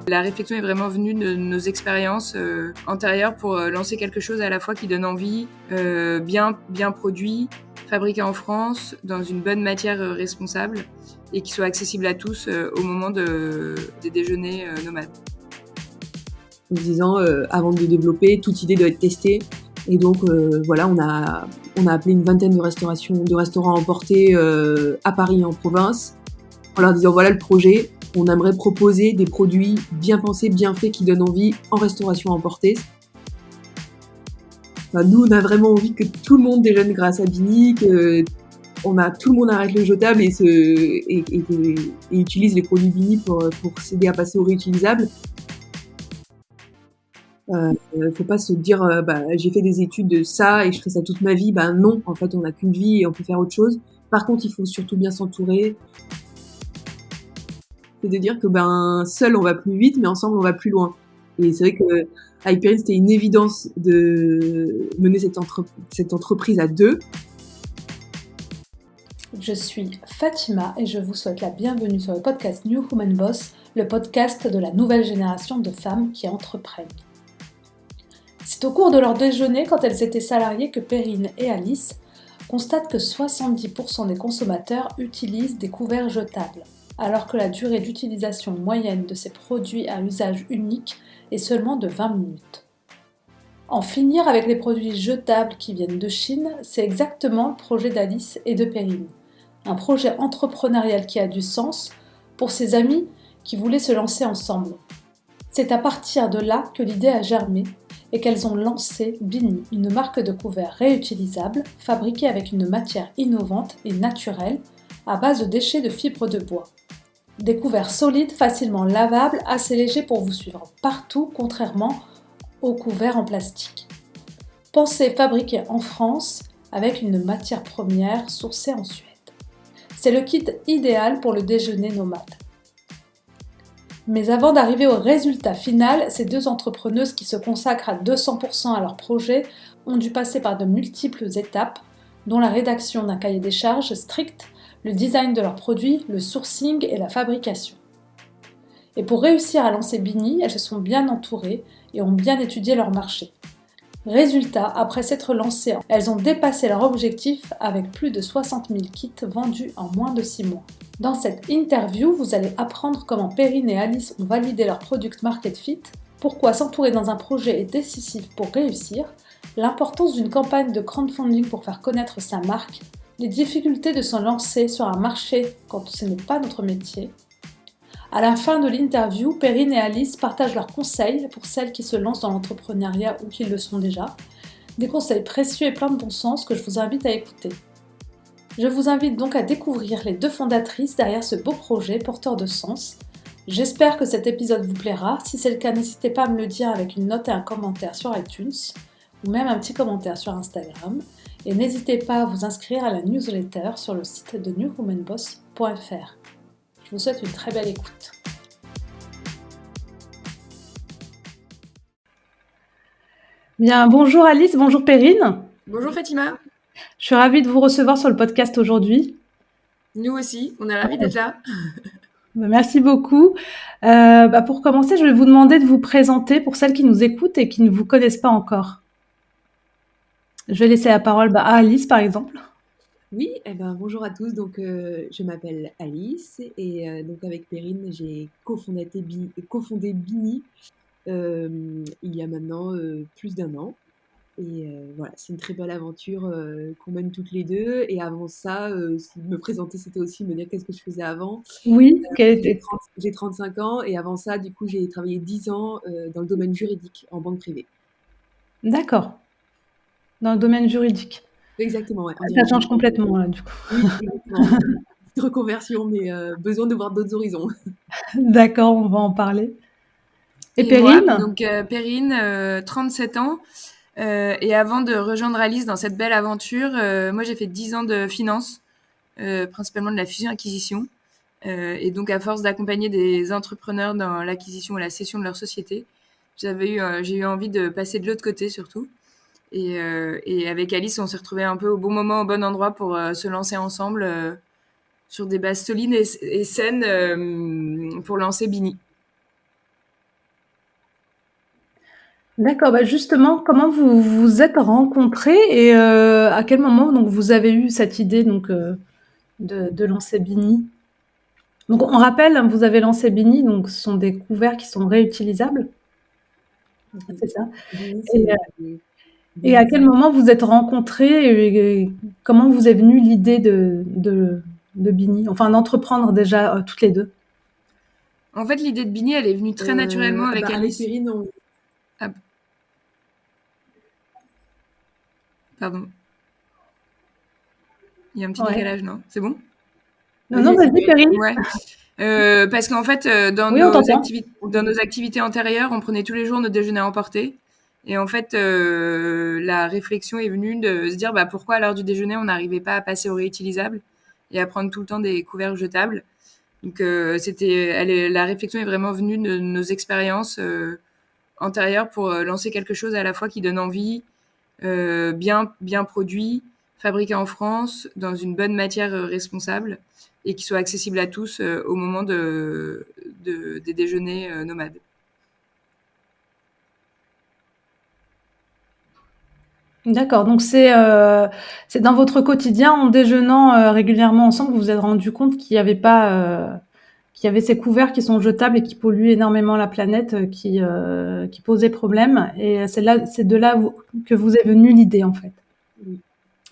La réflexion est vraiment venue de nos expériences antérieures pour lancer quelque chose à la fois qui donne envie, bien produit, fabriqué en France, dans une bonne matière responsable et qui soit accessible à tous au moment des déjeuners nomades. En disant, avant de le développer, toute idée doit être testée. Et donc voilà, on a appelé une vingtaine de restaurants emportés à Paris et en province, en leur disant voilà le projet, on aimerait proposer des produits bien pensés, bien faits, qui donnent envie en restauration emportée. Enfin, nous, on a vraiment envie que tout le monde déjeune grâce à Bini, que tout le monde arrête le jetable et utilise les produits Bini pour s'aider à passer au réutilisable. Faut pas se dire j'ai fait des études de ça et je ferai ça toute ma vie. Non, en fait on n'a qu'une vie et on peut faire autre chose. Par contre il faut surtout bien s'entourer. C'est de dire que seul on va plus vite mais ensemble on va plus loin. Et c'est vrai que avec Perrine c'était une évidence de mener cette entreprise à deux. Je suis Fatima et je vous souhaite la bienvenue sur le podcast New Woman Boss, le podcast de la nouvelle génération de femmes qui entreprennent. C'est au cours de leur déjeuner, quand elles étaient salariées, que Perrine et Alice constatent que 70% des consommateurs utilisent des couverts jetables, alors que la durée d'utilisation moyenne de ces produits à usage unique est seulement de 20 minutes. En finir avec les produits jetables qui viennent de Chine, c'est exactement le projet d'Alice et de Perrine. Un projet entrepreneurial qui a du sens pour ses amis qui voulaient se lancer ensemble. C'est à partir de là que l'idée a germé et qu'elles ont lancé Bini, une marque de couverts réutilisables fabriquée avec une matière innovante et naturelle à base de déchets de fibres de bois. Des couverts solides, facilement lavables, assez légers pour vous suivre partout, contrairement aux couverts en plastique. Pensés fabriqués en France avec une matière première sourcée en Suède. C'est le kit idéal pour le déjeuner nomade. Mais avant d'arriver au résultat final, ces deux entrepreneuses qui se consacrent à 200% à leur projet ont dû passer par de multiples étapes, dont la rédaction d'un cahier des charges strict, le design de leurs produits, le sourcing et la fabrication. Et pour réussir à lancer Bini, elles se sont bien entourées et ont bien étudié leur marché. Résultat, après s'être lancées, elles ont dépassé leur objectif avec plus de 60 000 kits vendus en moins de 6 mois. Dans cette interview, vous allez apprendre comment Perrine et Alice ont validé leur product market fit, pourquoi s'entourer dans un projet est décisif pour réussir, l'importance d'une campagne de crowdfunding pour faire connaître sa marque, les difficultés de se lancer sur un marché quand ce n'est pas notre métier. À la fin de l'interview, Perrine et Alice partagent leurs conseils pour celles qui se lancent dans l'entrepreneuriat ou qui le sont déjà. Des conseils précieux et pleins de bon sens que je vous invite à écouter. Je vous invite donc à découvrir les deux fondatrices derrière ce beau projet porteur de sens. J'espère que cet épisode vous plaira. Si c'est le cas, n'hésitez pas à me le dire avec une note et un commentaire sur iTunes ou même un petit commentaire sur Instagram. Et n'hésitez pas à vous inscrire à la newsletter sur le site de newwomanboss.fr. Je vous souhaite une très belle écoute. Bien, bonjour Alice, bonjour Perrine. Bonjour Fatima. Je suis ravie de vous recevoir sur le podcast aujourd'hui. Nous aussi, on est ravis d'être là. Merci beaucoup. Pour commencer, je vais vous demander de vous présenter pour celles qui nous écoutent et qui ne vous connaissent pas encore. Je vais laisser la parole à Alice par exemple. Oui, bonjour à tous. Donc, je m'appelle Alice et donc avec Perrine, j'ai cofondé Bini il y a maintenant plus d'1 an. Et voilà, c'est une très belle aventure qu'on mène toutes les deux. Et avant ça, me présenter, c'était aussi me dire qu'est-ce que je faisais avant. Oui, J'ai 35 ans et avant ça, du coup, j'ai travaillé 10 ans dans le domaine juridique en banque privée. D'accord. Dans le domaine juridique. Exactement, ouais. Ça change complètement là, du coup. Oui, exactement. Une reconversion, mais besoin de voir d'autres horizons. D'accord, on va en parler. Et Perrine, moi, donc Perrine, 37 ans. Et avant de rejoindre Alice dans cette belle aventure, moi j'ai fait 10 ans de finance, principalement de la fusion-acquisition. Et donc à force d'accompagner des entrepreneurs dans l'acquisition et la cession de leur société, j'ai eu envie de passer de l'autre côté surtout. Et avec Alice, on s'est retrouvés un peu au bon moment, au bon endroit pour se lancer ensemble sur des bases solides et saines pour lancer Bini. D'accord, bah justement, comment vous vous êtes rencontrés et à quel moment donc vous avez eu cette idée donc de lancer Bini? Donc on rappelle, hein, vous avez lancé Bini, donc ce sont des couverts qui sont réutilisables, c'est ça? Bini, Et, et à Bini, quel moment vous êtes rencontrés et comment vous est venue l'idée de Bini? Enfin d'entreprendre déjà toutes les deux. En fait, l'idée de Bini, elle est venue très naturellement avec avec Alice. Perrine, Ah, pardon, il y a un petit Ouais. décalage, non? C'est bon? Non, non, vas-y, vas-y, Perrine. Ouais. Parce qu'en fait, Oui, on t'entend. dans nos activités antérieures, on prenait tous les jours notre déjeuner à emporter. Et en fait, la réflexion est venue de se dire bah, pourquoi à l'heure du déjeuner, on n'arrivait pas à passer au réutilisable et à prendre tout le temps des couverts jetables. Donc, la réflexion est vraiment venue de nos expériences antérieures pour lancer quelque chose à la fois qui donne envie, bien produit, fabriqué en France, dans une bonne matière responsable et qui soit accessible à tous au moment des déjeuners nomades. D'accord, donc c'est dans votre quotidien, en déjeunant régulièrement ensemble, que vous vous êtes rendu compte qu'il y avait pas, qu'il y avait ces couverts qui sont jetables et qui polluent énormément la planète, qui posaient problème. Et c'est de là que vous est venue l'idée en fait. oui.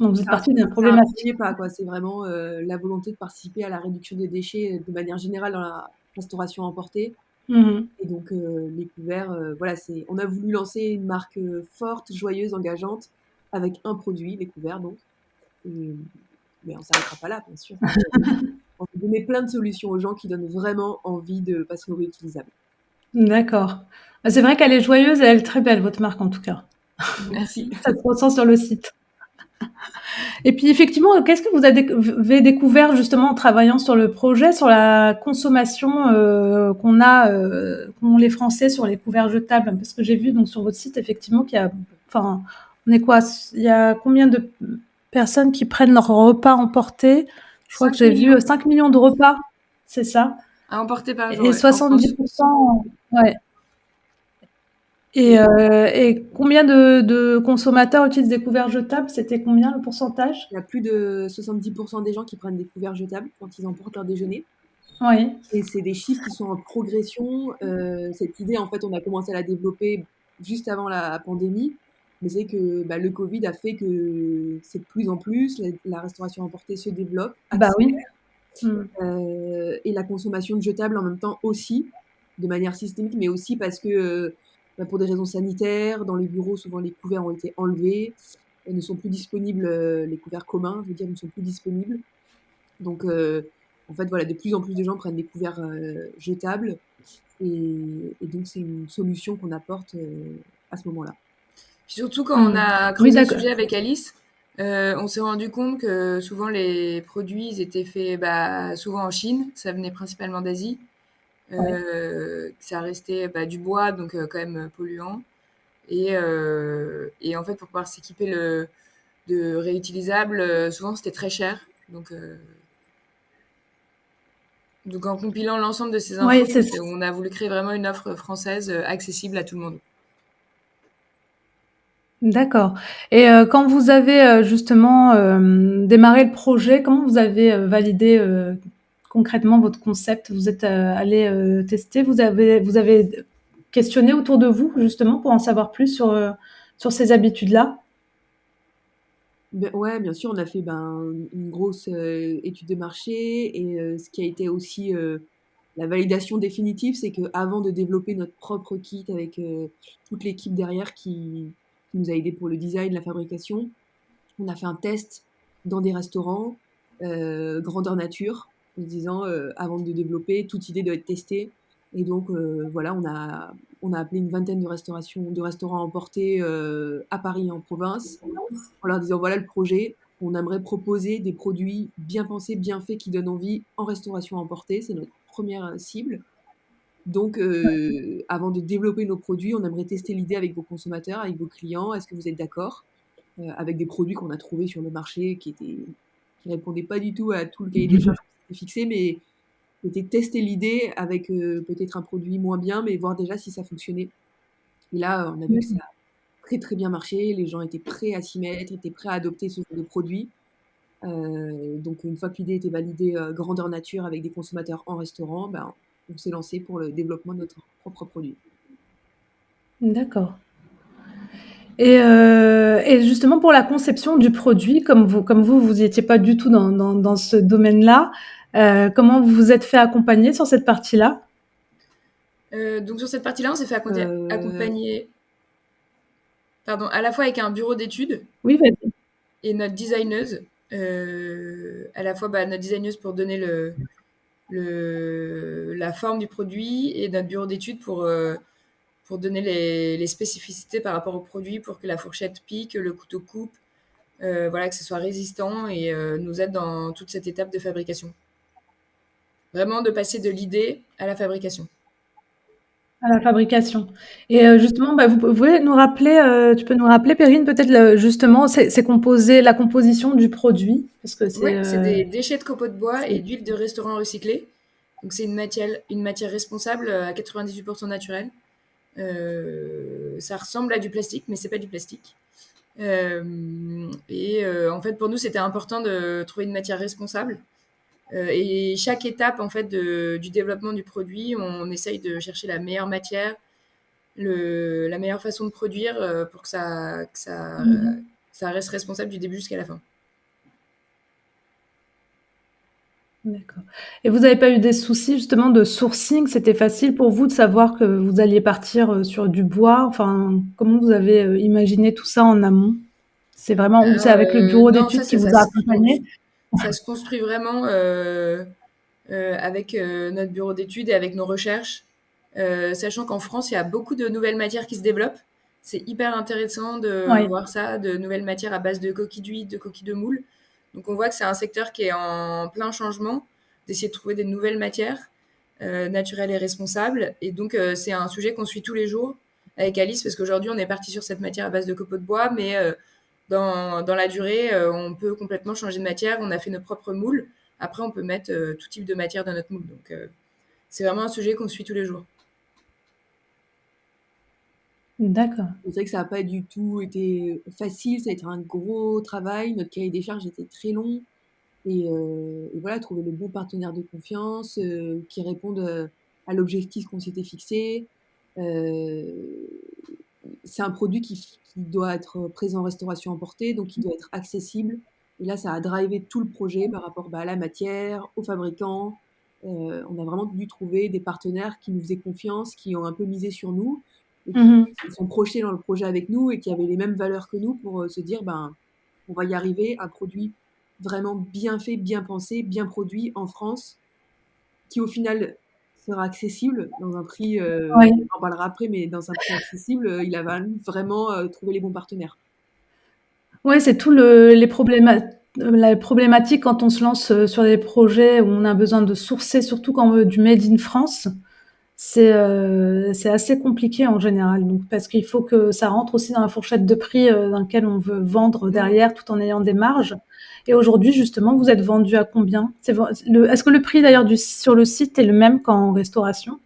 Donc vous êtes parti d'une C'est un problématique. premier pas, quoi. C'est vraiment la volonté de participer à la réduction des déchets de manière générale dans la restauration emportée. Mhm. Et donc, les couverts, voilà, on a voulu lancer une marque forte, joyeuse, engageante, avec un produit, les couverts, donc. Et- mais on ne s'arrêtera pas là, bien sûr. On peut donner plein de solutions aux gens qui donnent vraiment envie de passer au réutilisable. D'accord. Bah, c'est vrai qu'elle est joyeuse et elle est très belle, votre marque en tout cas. Merci. Merci. Ça se ressent sur le site. Et puis effectivement, qu'est-ce que vous avez découvert justement en travaillant sur le projet, sur la consommation qu'ont les Français sur les couverts jetables? Parce que j'ai vu donc sur votre site effectivement qu'il y a, enfin, on est quoi? Il y a combien de personnes qui prennent leur repas emporté? Je crois que 5 j'ai vu millions 5 millions de repas, c'est ça? à emporter par jour Et ouais, en France. 70%, ouais. Et Et combien de consommateurs utilisent des couverts jetables? C'était combien le pourcentage? il y a plus de 70% des gens qui prennent des couverts jetables quand ils emportent leur déjeuner. Oui. Et c'est des chiffres qui sont en progression. Cette idée, en fait, on a commencé à la développer juste avant la pandémie. Mais c'est que bah, le Covid a fait que c'est de plus en plus, la restauration emportée se développe, Bah oui. accélère, Mmh. et la consommation de jetables en même temps aussi, de manière systémique, mais aussi parce que bah, pour des raisons sanitaires, dans les bureaux, souvent les couverts ont été enlevés, ne sont plus disponibles, les couverts communs, je veux dire, ne sont plus disponibles. Donc, en fait, voilà, de plus en plus de gens prennent des couverts jetables. Et donc, c'est une solution qu'on apporte à ce moment-là. Puis surtout, quand on Mmh. a Oui, creusé le d'accord. sujet avec Alice, on s'est rendu compte que souvent les produits ils étaient faits bah, souvent en Chine, ça venait principalement d'Asie, Ouais. que ça restait bah, du bois, donc quand même polluant. Et en fait, pour pouvoir s'équiper de réutilisables, souvent c'était très cher. Donc en compilant l'ensemble de ces infos, Oui, c'est on a voulu créer vraiment une offre française accessible à tout le monde. d'accord. Et quand vous avez, justement, démarré le projet, comment vous avez, validé, concrètement votre concept? Vous êtes, allés, tester? Vous avez questionné autour de vous, justement, pour en savoir plus sur ces habitudes-là? Ouais, bien sûr, on a fait ben, une grosse étude de marché. Et ce qui a été aussi la validation définitive, c'est qu'avant de développer notre propre kit avec toute l'équipe derrière qui nous a aidés pour le design, la fabrication, on a fait un test dans des restaurants, grandeur nature, en se disant, avant de développer, toute idée doit être testée. Et donc, voilà, on a appelé une vingtaine de restaurants à emporter à Paris et en province, en leur disant, voilà le projet, on aimerait proposer des produits bien pensés, bien faits, qui donnent envie en restauration à emporter, c'est notre première cible. Donc, avant de développer nos produits, on aimerait tester l'idée avec vos consommateurs, avec vos clients. Est-ce que vous êtes d'accord? Avec des produits qu'on a trouvés sur le marché qui répondaient pas du tout à tout le cahier des charges qu'on s'était fixé, mais c'était tester l'idée avec peut-être un produit moins bien, mais voir déjà si ça fonctionnait. Et là, on a vu que ça a très, très bien marché. Les gens étaient prêts à s'y mettre, étaient prêts à adopter ce genre de produit. Donc une fois que l'idée était validée, grandeur nature avec des consommateurs en restaurant, ben, on s'est lancé pour le développement de notre propre produit. D'accord. Et justement pour la conception du produit, vous étiez pas du tout dans ce domaine-là, comment vous vous êtes fait accompagner sur cette partie-là? Donc sur cette partie-là, on s'est fait Heu, accompagner, pardon, à la fois avec un bureau d'études Oui, vas-y. et notre designeuse, à la fois notre designeuse pour donner la forme du produit et notre bureau d'études pour donner les spécificités par rapport au produit pour que la fourchette pique, le couteau coupe, voilà, que ce soit résistant et nous aide dans toute cette étape de fabrication. Vraiment de passer de l'idée à la fabrication. À la fabrication. Et justement, vous pouvez nous rappeler, tu peux nous rappeler, Perrine, peut-être justement, la composition du produit, parce que Ouais, c'est des déchets de copeaux de bois et c'est- d'huile de restaurant recyclée. Donc c'est une matière responsable à 98% naturelle. Ça ressemble à du plastique, mais c'est pas du plastique. En fait, pour nous, c'était important de trouver une matière responsable. Et chaque étape en fait du développement du produit, on essaye de chercher la meilleure matière, la meilleure façon de produire pour Mhm. ça reste responsable du début jusqu'à la fin. D'accord. Et vous n'avez pas eu des soucis justement de sourcing? C'était facile pour vous de savoir que vous alliez partir sur du bois? Enfin, comment vous avez imaginé tout ça en amont? C'est vraiment, ou c'est Alors, avec le bureau non, d'études qui vous a accompagné? ça se construit vraiment avec notre bureau d'études et avec nos recherches, sachant qu'en France, il y a beaucoup de nouvelles matières qui se développent. C'est hyper intéressant de Oui. voir ça, de nouvelles matières à base de coquilles d'huile, de coquilles de moule. Donc on voit que c'est un secteur qui est en plein changement, d'essayer de trouver des nouvelles matières naturelles et responsables. Et donc c'est un sujet qu'on suit tous les jours avec Alice, parce qu'aujourd'hui on est parti sur cette matière à base de copeaux de bois, mais dans la durée, on peut complètement changer de matière. On a fait nos propres moules. Après, on peut mettre tout type de matière dans notre moule. Donc, c'est vraiment un sujet qu'on suit tous les jours. D'accord. c'est vrai que ça n'a pas du tout été facile, ça a été un gros travail. Notre cahier des charges était très long et voilà, trouver le bon partenaire de confiance, qui réponde, à l'objectif qu'on s'était fixé. Heu, c'est un produit qui doit être présent en restauration emportée, donc qui doit être accessible. Et là, ça a drivé tout le projet par rapport, à la matière, aux fabricants. On a vraiment dû trouver des partenaires qui nous faisaient confiance, qui ont un peu misé sur nous et qui Mhm. se sont projetés dans le projet avec nous et qui avaient les mêmes valeurs que nous pour, se dire: «Ben, on va y arriver, un produit vraiment bien fait, bien pensé, bien produit en France, qui au final sera accessible dans un prix, Oui. on en parlera après, mais dans un prix accessible, il a fallu vraiment, trouver les bons partenaires. Ouais, c'est la problématique quand on se lance sur des projets où on a besoin de sourcer, surtout quand on veut du made in France. C'est assez compliqué en général, donc parce qu'il faut que ça rentre aussi dans la fourchette de prix dans laquelle on veut vendre Mmh. derrière, tout en ayant des marges. Et aujourd'hui, justement, vous êtes vendu à combien? Est-ce que le prix d'ailleurs sur le site est le même qu'en restauration?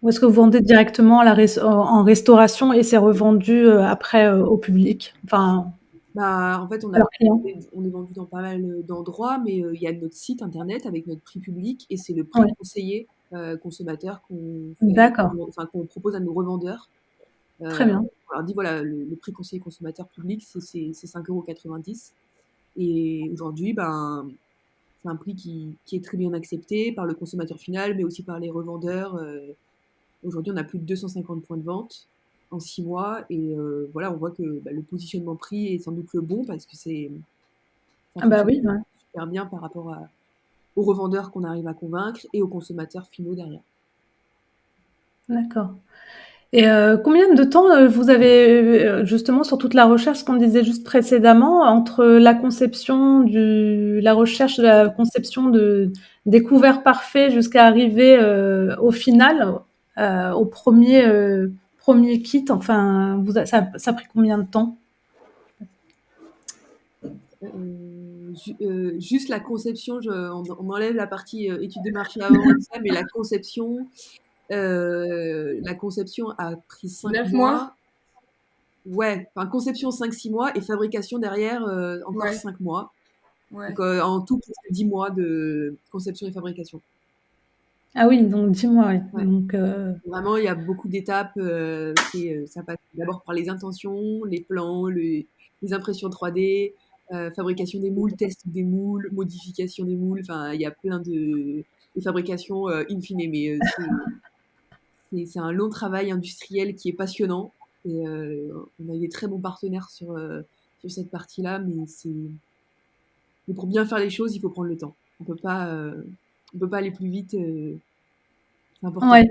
Ou est-ce que vous vendez directement en restauration et c'est revendu après au public, enfin En fait, à leurs clients? on est vendu dans pas mal, d'endroits, mais il y a notre site internet avec notre prix public et c'est le prix Ouais, conseillé, consommateur d'accord, qu'on propose à nos revendeurs. très bien. On leur dit: «Voilà, le prix conseiller consommateur public, c'est 5,90 € et aujourd'hui, c'est un prix qui est très bien accepté par le consommateur final, mais aussi par les revendeurs. Aujourd'hui, on a plus de 250 points de vente en 6 mois et voilà, on voit que, le positionnement prix est sans doute le bon parce que ça Ah bah fonctionne oui, ouais, super bien par rapport aux revendeurs qu'on arrive à convaincre et aux consommateurs finaux derrière. d'accord. Et combien de temps, vous avez, justement sur toute la recherche qu'on disait juste précédemment, entre la recherche de la conception des couverts parfaits jusqu'à arriver, au final, au 1er kit, enfin, ça a pris combien de temps? Juste la conception, on enlève la partie, étude de marché avant et tout ça, mais la conception, La conception a pris 5 9 mois? mois. Ouais, enfin conception 5-6 mois et fabrication derrière, encore Ouais, 5 mois. ouais. Donc, en tout, presque 10 mois de conception et fabrication. Ah oui, donc 10 mois, ouais. Ouais. Donc, Vraiment, il y a beaucoup d'étapes. Ça passe d'abord par les intentions, les plans, les impressions 3D, fabrication des moules, test des moules, modification des moules. Enfin, il y a plein de fabrications in fine. Mais c'est un long travail industriel qui est passionnant. Et on a eu des très bons partenaires sur cette partie-là. Mais pour bien faire les choses, il faut prendre le temps. On peut pas aller plus vite. C'est important. ouais,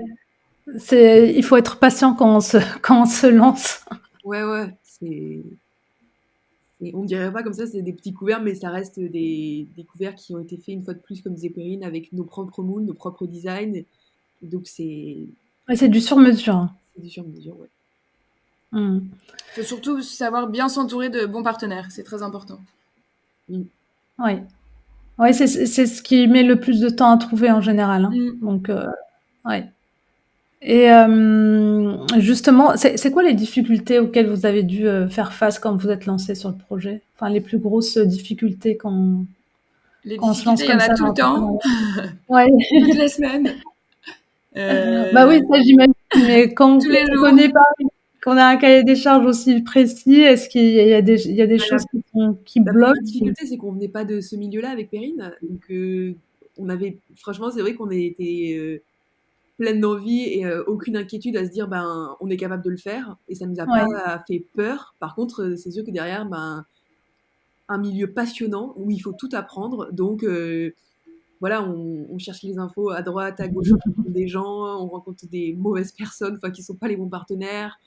il faut être patient quand quand on se lance. Ouais, ouais. On dirait pas comme ça, c'est des petits couverts, mais ça reste des couverts qui ont été faits une fois de plus, comme disait Perrine, avec nos propres moules, nos propres designs. Donc Ouais, c'est du sur-mesure, hein. c'est du sur-mesure, ouais. Mmh. Faut surtout savoir bien s'entourer de bons partenaires, c'est très important. Mm. Ouais. Ouais, c'est ce qui met le plus de temps à trouver en général, hein. Mm. Donc, ouais. Et justement, c'est quoi les difficultés auxquelles vous avez dû faire face quand vous êtes lancé sur le projet? Enfin, les plus grosses difficultés Les quand on se lance difficultés, il y en comme a ça tout dans le temps, l'entrepreneuriat? Ouais. toutes les semaines, Bah oui, euh, ça j'imagine, mais quand tous les on jours. connaît pas, qu'on a un cahier des charges aussi précis, est-ce qu'il y a il y a des Bah, choses qui la première bloquent? difficulté, c'est qu'on venait pas de ce milieu-là avec Perrine. Donc, franchement, c'est vrai qu'on a été pleine d'envie et aucune inquiétude à se dire, ben, on est capable de le faire. Et ça nous a Ouais, pas fait peur. Par contre, c'est sûr que derrière, ben, un milieu passionnant où il faut tout apprendre. Donc, voilà, on cherche les infos à droite, à gauche, on rencontre des gens, on rencontre des mauvaises personnes, enfin, qui sont pas les bons partenaires.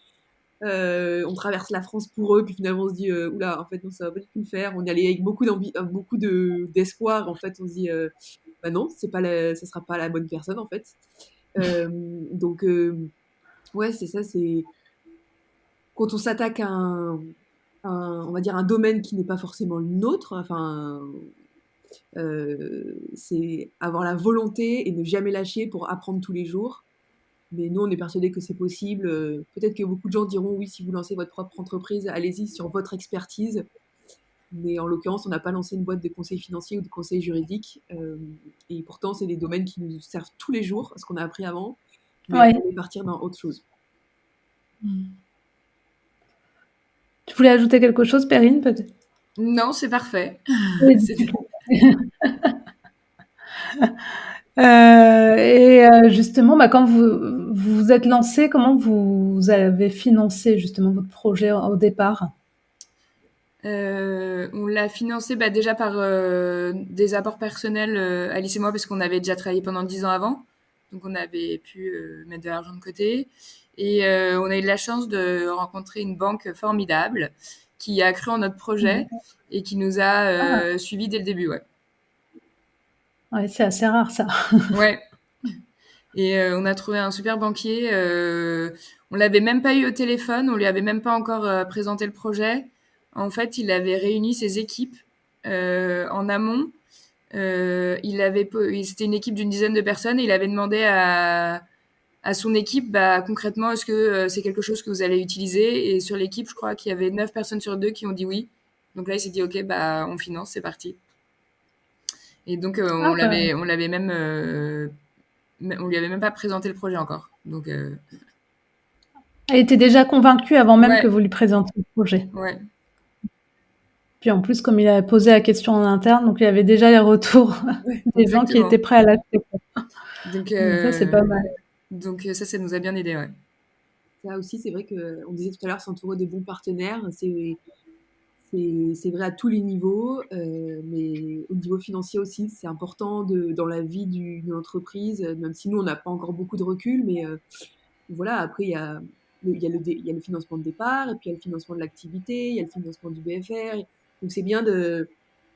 On traverse la France pour eux, puis finalement on se dit, oula, en fait, non, ça va pas du tout le faire. On y allait avec beaucoup d'envie, beaucoup d'espoir. En fait, on se dit, bah non, ça sera pas la bonne personne, en fait. Euh, donc, ouais, c'est ça, c'est quand on s'attaque à on va dire un domaine qui n'est pas forcément le nôtre, enfin, c'est avoir la volonté et ne jamais lâcher pour apprendre tous les jours. Mais nous, on est persuadés que c'est possible. Peut-être que beaucoup de gens diront oui, si vous lancez votre propre entreprise, allez-y sur votre expertise. Mais en l'occurrence, on n'a pas lancé une boîte de conseil financier ou de conseil juridique. Et pourtant, c'est des domaines qui nous servent tous les jours, ce qu'on a appris avant. Mais ouais. on voulait partir dans autre chose. Tu voulais ajouter quelque chose, Perrine, peut-être? Non, c'est parfait. Les C'est difficultés. Et justement, bah, quand vous vous êtes lancé, comment vous avez financé justement votre projet au départ? On l'a financé bah, déjà par des apports personnels, Alice et moi, parce qu'on avait déjà travaillé pendant 10 ans avant. Donc on avait pu mettre de l'argent de côté. Et on a eu de la chance de rencontrer une banque formidable qui a cru en notre projet Mmh. et qui nous a Ah, suivis dès le début. Ouais. ouais, c'est assez rare ça. Ouais. Et on a trouvé un super banquier. On l'avait même pas eu au téléphone, on lui avait même pas encore présenté le projet. En fait, il avait réuni ses équipes en amont. C'était une équipe d'une dizaine de personnes et il avait demandé à son équipe, bah, concrètement, est-ce que c'est quelque chose que vous allez utiliser? Et sur l'équipe, je crois qu'il y avait 9 personnes sur 2 qui ont dit oui. Donc là, il s'est dit, OK, bah, on finance, c'est parti. Et donc, Ah bah, on lui avait même pas présenté le projet encore. Donc, elle était déjà convaincue avant même que ouais, vous lui présentiez le projet. ouais, Puis en plus, comme il avait posé la question en interne, donc il y avait déjà les retours Ouais. des gens qui étaient exactement. prêts à l'acheter, quoi. Donc, Donc ça, c'est pas mal. ça nous a bien aidé, ouais. Ça aussi, c'est vrai qu'on disait tout à l'heure, s'entourer de bons partenaires, c'est vrai à tous les niveaux, mais au niveau financier aussi, c'est important dans la vie d'une entreprise, même si nous, on n'a pas encore beaucoup de recul, mais voilà, après, il y a le financement de départ, et puis il y a le financement de l'activité, il y a le financement du BFR. Donc c'est bien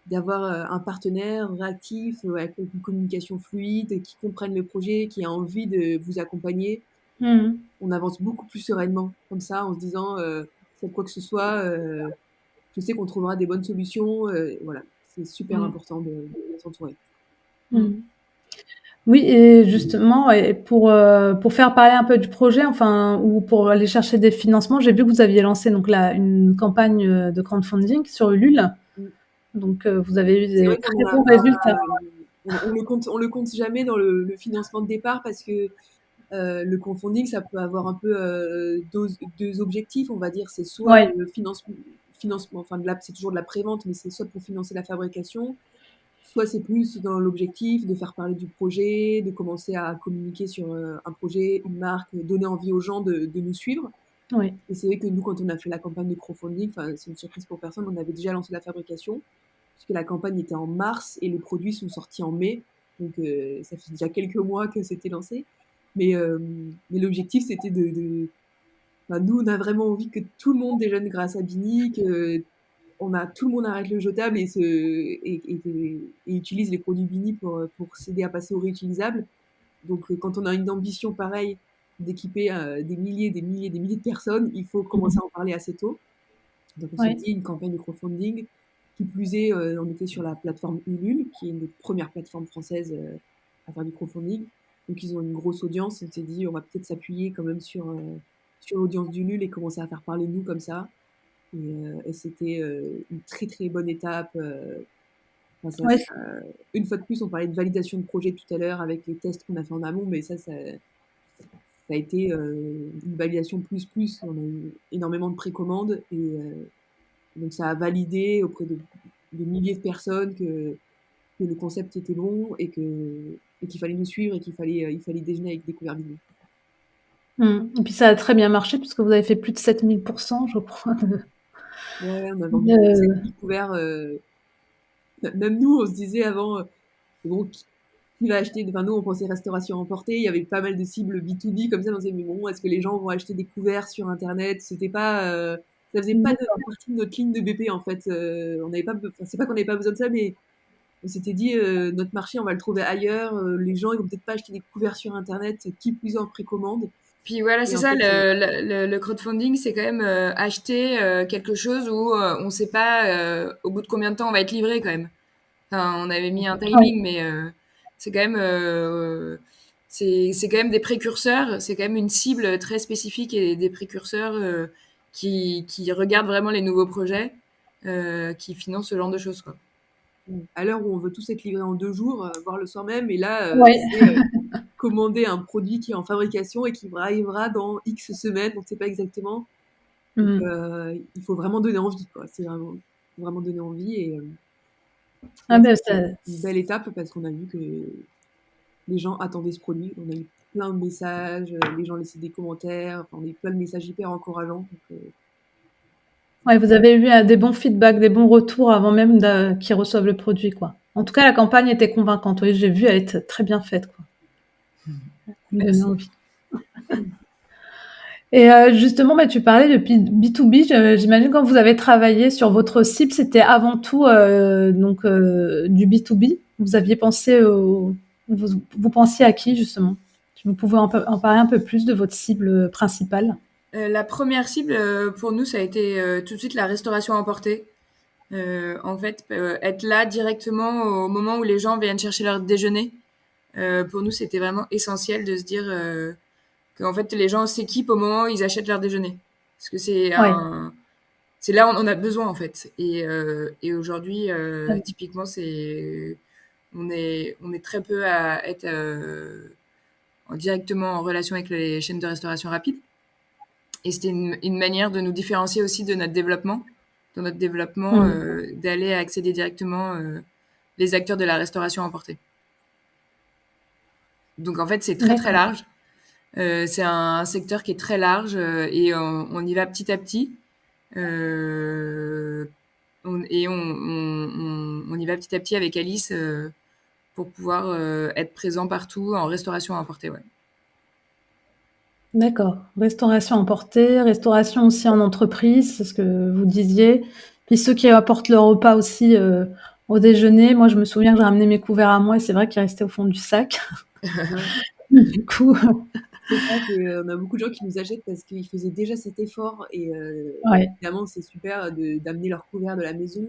d'avoir un partenaire réactif, avec une communication fluide, qui comprenne le projet, qui a envie de vous accompagner. Mmh. On avance beaucoup plus sereinement, comme ça, en se disant, s'il y a quoi que ce soit, je sais qu'on trouvera des bonnes solutions. Voilà, c'est super Mmh. important de s'entourer. Mm. Mmh. Oui, et justement, et pour faire parler un peu du projet, enfin, ou pour aller chercher des financements, j'ai vu que vous aviez lancé donc là une campagne de crowdfunding sur Ulule. Mm. Donc, vous avez eu C'est des vrai qu'on très n'en a bons pas, résultats. on le compte jamais dans le financement de départ parce que le crowdfunding, ça peut avoir un peu deux objectifs, on va dire. C'est soit Ouais, le financement, enfin, c'est toujours de la prévente, mais c'est soit pour financer la fabrication, soit c'est plus dans l'objectif de faire parler du projet, de commencer à communiquer sur un projet, une marque, donner envie aux gens de nous suivre. ouais. Et c'est vrai que nous, quand on a fait la campagne de crowdfunding, enfin, c'est une surprise pour personne, on avait déjà lancé la fabrication, puisque la campagne était en mars et les produits sont sortis en mai. Donc, ça fait déjà quelques mois que c'était lancé. Mais, euh, mais l'objectif, c'était enfin, nous, on a vraiment envie que tout le monde déjeune grâce à Bini, que tout le monde arrête le jetable et utilise les produits Bini pour s'aider à passer au réutilisable. Donc, quand on a une ambition pareille d'équiper des milliers de personnes, il faut commencer Mhm. à en parler assez tôt. Donc, on s'est Ouais. dit une campagne de crowdfunding. Qui plus est, on était sur la plateforme Ulule, qui est une des premières plateformes françaises à faire du crowdfunding. Donc, ils ont une grosse audience. On s'est dit, on va peut-être s'appuyer quand même sur l'audience d'Ulule et commencer à faire parler de nous comme ça. Et c'était une très très bonne étape. Enfin, Ouais, une fois de plus, on parlait de validation de projet tout à l'heure avec les tests qu'on a fait en amont, mais ça a été une validation plus plus. On a eu énormément de précommandes et donc ça a validé auprès de milliers de personnes que le concept était bon et qu'il fallait nous suivre et il fallait déjeuner avec Découvert Midi. Et puis ça a très bien marché puisque vous avez fait plus de 7000%, je crois. Ouais, on a vendu plus de de- 7000 couverts. Même nous, on se disait avant, bon, qui va acheter, enfin nous on pensait restauration emportée, il y avait pas mal de cibles B2B comme ça, on se disait mais bon, est-ce que les gens vont acheter des couverts sur internet? C'était pas, ça faisait pas D'accord. partie de notre ligne de BP en fait. On n'avait pas, enfin, c'est pas qu'on n'avait pas besoin de ça, mais on s'était dit notre marché on va le trouver ailleurs, les gens ils vont peut-être pas acheter des couverts sur internet, qui plus en précommande. Puis voilà, Et c'est en ça, fait, le crowdfunding, c'est quand même acheter quelque chose où on ne sait pas au bout de combien de temps on va être livré quand même. Enfin, on avait mis un Ouais. timing, mais c'est quand même, c'est quand même des précurseurs, c'est quand même une cible très spécifique et des précurseurs qui regardent vraiment les nouveaux projets, qui financent ce genre de choses, quoi. à l'heure où on veut tous être livrés en 2 jours, voire le soir même, et là Ouais. c'est commander un produit qui est en fabrication et qui arrivera dans X semaines, on ne sait pas exactement. Donc, Mm. il faut vraiment donner envie, quoi. C'est vraiment, vraiment donner envie. Et Ah là, ben, c'était une belle étape parce qu'on a vu que les gens attendaient ce produit. On a eu plein de messages, les gens laissaient des commentaires, enfin, on a eu plein de messages hyper encourageants. Donc, ouais, vous avez eu des bons feedbacks, des bons retours avant même qu'ils reçoivent le produit, quoi. En tout cas, la campagne était convaincante. Oui, j'ai vu, elle est très bien faite, quoi. Elle me donnait Merci. envie. Et justement, bah, tu parlais de B2B. J'imagine quand vous avez travaillé sur votre cible, c'était avant tout donc du B2B. Vous aviez pensé vous pensiez à qui justement? Si vous pouvez en parler un peu plus de votre cible principale. La première cible pour nous, ça a été tout de suite la restauration à emporter. En fait, être là directement au moment où les gens viennent chercher leur déjeuner. Pour nous, c'était vraiment essentiel de se dire qu'en fait, les gens s'équipent au moment où ils achètent leur déjeuner. Parce que Ouais. c'est là où on en a besoin, en fait. Et aujourd'hui, Ouais. typiquement, on est très peu à être directement en relation avec les chaînes de restauration rapide. Et c'était une manière de nous différencier aussi de notre développement, dans notre développement, Mm. d'aller accéder directement les acteurs de la restauration emportée. Donc en fait, c'est très très D'accord. large. C'est un secteur qui est très large et on y va petit à petit. Euh, on y va petit à petit avec Alice pour pouvoir être présent partout en restauration à emporter. Ouais. D'accord. Restauration emportée, restauration aussi en entreprise, c'est ce que vous disiez. Puis ceux qui apportent leur repas aussi au déjeuner. Moi, je me souviens que j'ai ramené mes couverts à moi et c'est vrai qu'ils restaient au fond du sac. ouais, Du coup, c'est ça, on a beaucoup de gens qui nous achètent parce qu'ils faisaient déjà cet effort. Et ouais. évidemment, c'est super d'amener leur couvert de la maison.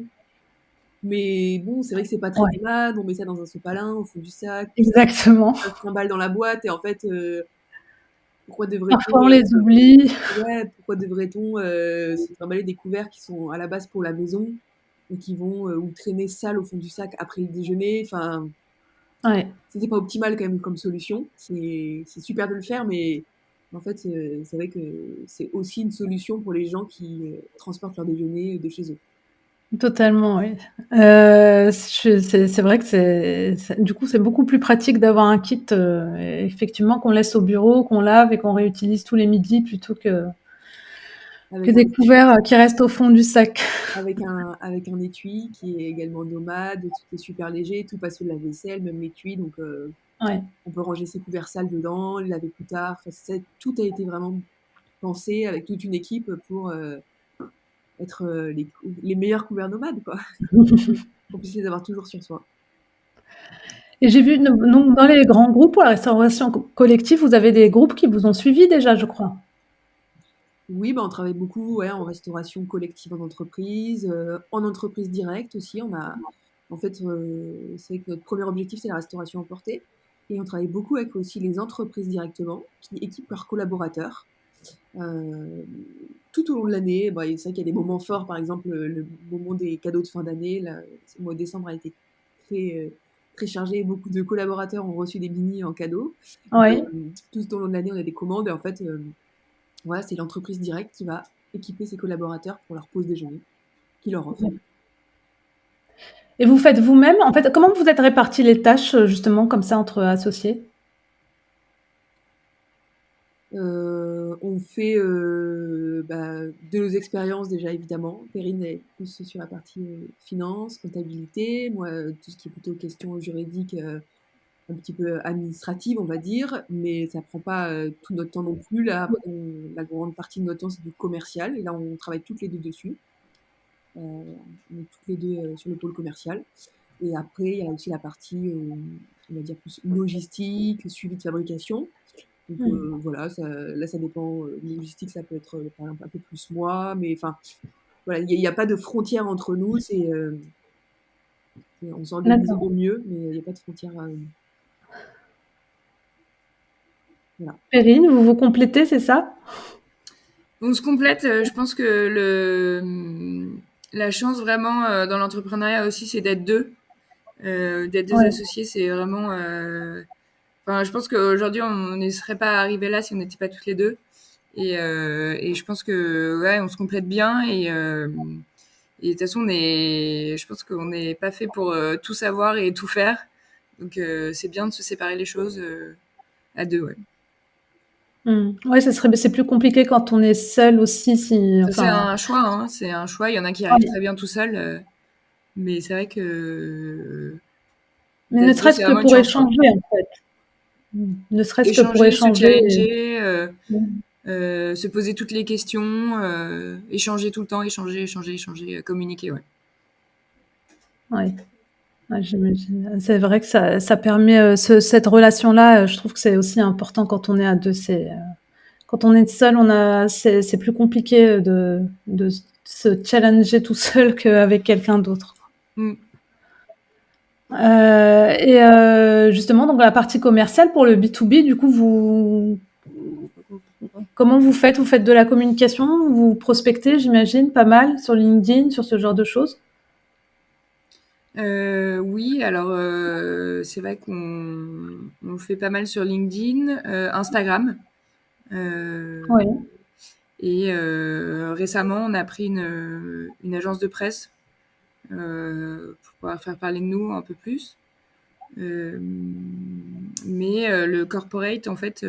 Mais bon, c'est vrai que c'est pas très Ouais, aimable, on met ça dans un sopalin, au fond du sac, puis exactement. ça se trimballe dans la boîte et en fait, pourquoi devrait-on, Parfois, on les oublie. ouais, pourquoi devrait-on, se trimballer des couverts qui sont à la base pour la maison et qui vont, ou traîner sales au fond du sac après le déjeuner? Enfin, Ouais. c'était pas optimal quand même comme solution. C'est super de le faire, mais en fait, c'est vrai que c'est aussi une solution pour les gens qui, transportent leur déjeuner de chez eux. Totalement, oui. C'est vrai que du coup, c'est beaucoup plus pratique d'avoir un kit, effectivement, qu'on laisse au bureau, qu'on lave et qu'on réutilise tous les midis plutôt que Avec un des couverts, qui restent au fond du sac. avec un étui qui est également nomade, tout est super léger, tout passe sous le lave-vaisselle, même l'étui, donc Ouais, on peut ranger ses couverts sales dedans, les laver plus tard. Enfin, tout a été vraiment pensé avec toute une équipe pour être les meilleurs couverts nomades, quoi. Qu'on puisse les avoir toujours sur soi. et j'ai vu donc dans les grands groupes pour la restauration collective, vous avez des groupes qui vous ont suivis déjà, je crois? Oui, bah, on travaille beaucoup, ouais, en restauration collective en entreprise directe aussi. En fait, c'est vrai que notre premier objectif, c'est la restauration emportée et on travaille beaucoup avec aussi les entreprises directement qui équipent leurs collaborateurs. Heu, Tout au long de l'année, bah, c'est vrai qu'il y a des moments forts, par exemple, le moment des cadeaux de fin d'année, là, le mois de décembre a été très chargé. Beaucoup de collaborateurs ont reçu des bini en cadeau. Oui. Tout au long de l'année, on a des commandes et en fait, voilà, c'est l'entreprise directe qui va équiper ses collaborateurs pour leur pause déjeuner, qui leur offre. Et vous faites vous-même? En fait, comment vous êtes répartis les tâches, justement comme ça entre associés? On fait, bah, de nos expériences déjà évidemment. Perrine est plus sur la partie, finance, comptabilité. Moi, tout ce qui est plutôt questions juridiques, un petit peu administratives, on va dire, mais ça prend pas, tout notre temps non plus. Là, la grande partie de notre temps, c'est du commercial et là, on travaille toutes les 2 dessus. On est toutes les 2 sur le pôle commercial et après, il y a aussi la partie, on va dire plus logistique, suivi de fabrication. Donc Mmh. voilà, ça dépend, logistique, ça peut être, par exemple, un peu plus moi, mais enfin, voilà, il y a pas de frontière entre nous, on s'organise D'accord. au mieux, mais il y a pas de frontière, voilà. Perrine, vous vous complétez, c'est ça? On se complète. Je pense que la chance vraiment dans l'entrepreneuriat aussi, c'est d'être deux. D'être deux Ouais. associés, c'est vraiment. Enfin, je pense qu'aujourd'hui, on ne serait pas arrivé là si on n'était pas toutes les deux. Et je pense que ouais, on se complète bien. Et de toute façon, je pense qu'on n'est pas fait pour tout savoir et tout faire. Donc, c'est bien de se séparer les choses à deux. Ouais. Mmh. Ouais, c'est plus compliqué quand on est seul aussi si Ça, c'est enfin, un choix. Hein, c'est un choix. Il y en a qui arrivent ouais. très bien tout seuls. Mais c'est vrai que Mais ne d'être deux, serait-ce c'est que vraiment une pour chance, quoi. échanger, en fait. Mmh. Ne serait-ce que pour Échanger, se échanger et challenger, mmh. se poser toutes les questions, échanger tout le temps, échanger, communiquer, ouais. Ouais. Ouais, j'imagine. C'est vrai que ça permet, cette relation-là, je trouve que c'est aussi important quand on est à 2. Quand on est seul, c'est plus compliqué, de se challenger tout seul qu'avec quelqu'un d'autre. Mm. Et justement, donc la partie commerciale pour le B2B, du coup, comment vous faites? Vous faites de la communication? Vous prospectez, j'imagine, pas mal sur LinkedIn, sur ce genre de choses? Oui, alors c'est vrai qu'on fait pas mal sur LinkedIn, Instagram. euh, Oui. et récemment, on a pris une agence de presse pour pouvoir faire parler de nous un peu plus. Mais le corporate, en fait,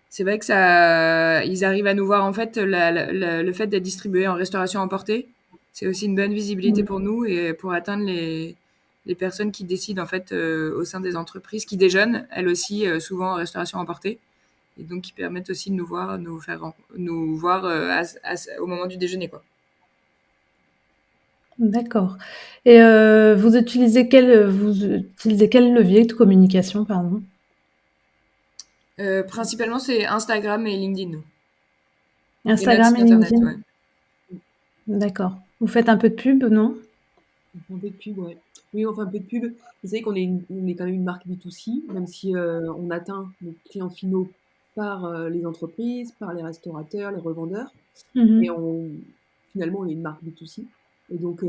c'est vrai que ils arrivent à nous voir en fait le fait d'être distribué en restauration emportée. C'est aussi une bonne visibilité Mmh. pour nous et pour atteindre les personnes qui décident en fait au sein des entreprises qui déjeunent, elles aussi souvent en restauration emportée et donc qui permettent aussi de nous voir, nous voir au moment du déjeuner quoi. D'accord. Et vous utilisez quel levier de communication, pardon? Principalement c'est Instagram et LinkedIn nous. Et notre Instagram site et internet, LinkedIn? ouais. D'accord. Vous faites un peu de pub, non? On fait un peu de pub, ouais. Oui, on fait un peu de pub. Vous savez qu'on est, on est quand même une marque B2C, même si on atteint nos clients finaux par les entreprises, par les restaurateurs, les revendeurs. Mais Mhm. finalement, on est une marque B2C. Et donc,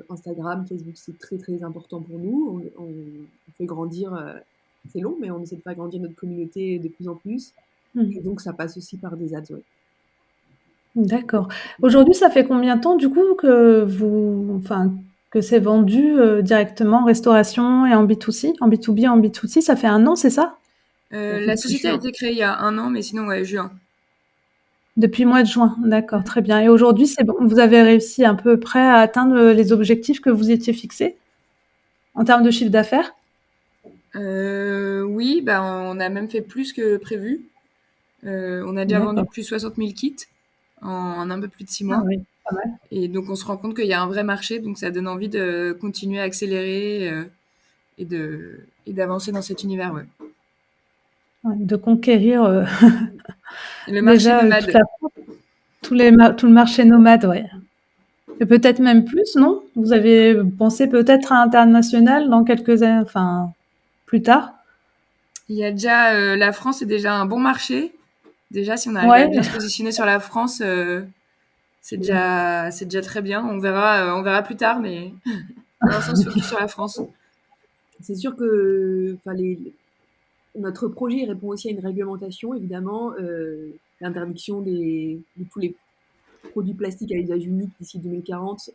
Instagram, Facebook, c'est très, très important pour nous. On fait grandir, c'est long, mais on essaie de faire grandir notre communauté de plus en plus. Et Mhm. donc, ça passe aussi par des ads, ouais. D'accord. Aujourd'hui, ça fait combien de temps du coup que c'est vendu directement en restauration et en B2C, en B2B, en B2C, ça fait 1 an, c'est ça? Ça fait La depuis société a juin. été créée il y a 1 an, mais sinon, ouais, juin. Depuis le mois de juin, d'accord, très bien. Et aujourd'hui, c'est bon, vous avez réussi à peu près à atteindre les objectifs que vous étiez fixés en termes de chiffre d'affaires? Oui, bah, on a même fait plus que prévu. On a déjà vendu D'accord. plus de 60 000 kits en un peu plus de 6 Ah mois. oui, pas mal. Et donc, on se rend compte qu'il y a un vrai marché, donc ça donne envie de continuer à accélérer et d'avancer dans cet univers. Ouais. Ouais, de conquérir Le marché déjà toute la nomade. France, tout le marché nomade, ouais. Et peut-être même plus, non? Vous avez pensé peut-être à international dans quelques années, enfin plus tard? Il y a déjà la France est déjà un bon marché. Déjà, si on arrive à Ouais, bien se positionner sur la France, c'est déjà très bien. On verra plus tard, mais pour l'instant, on se focus sur la France. C'est sûr que enfin, notre projet répond aussi à une réglementation, évidemment, l'interdiction de tous les produits plastiques à usage unique d'ici 2040,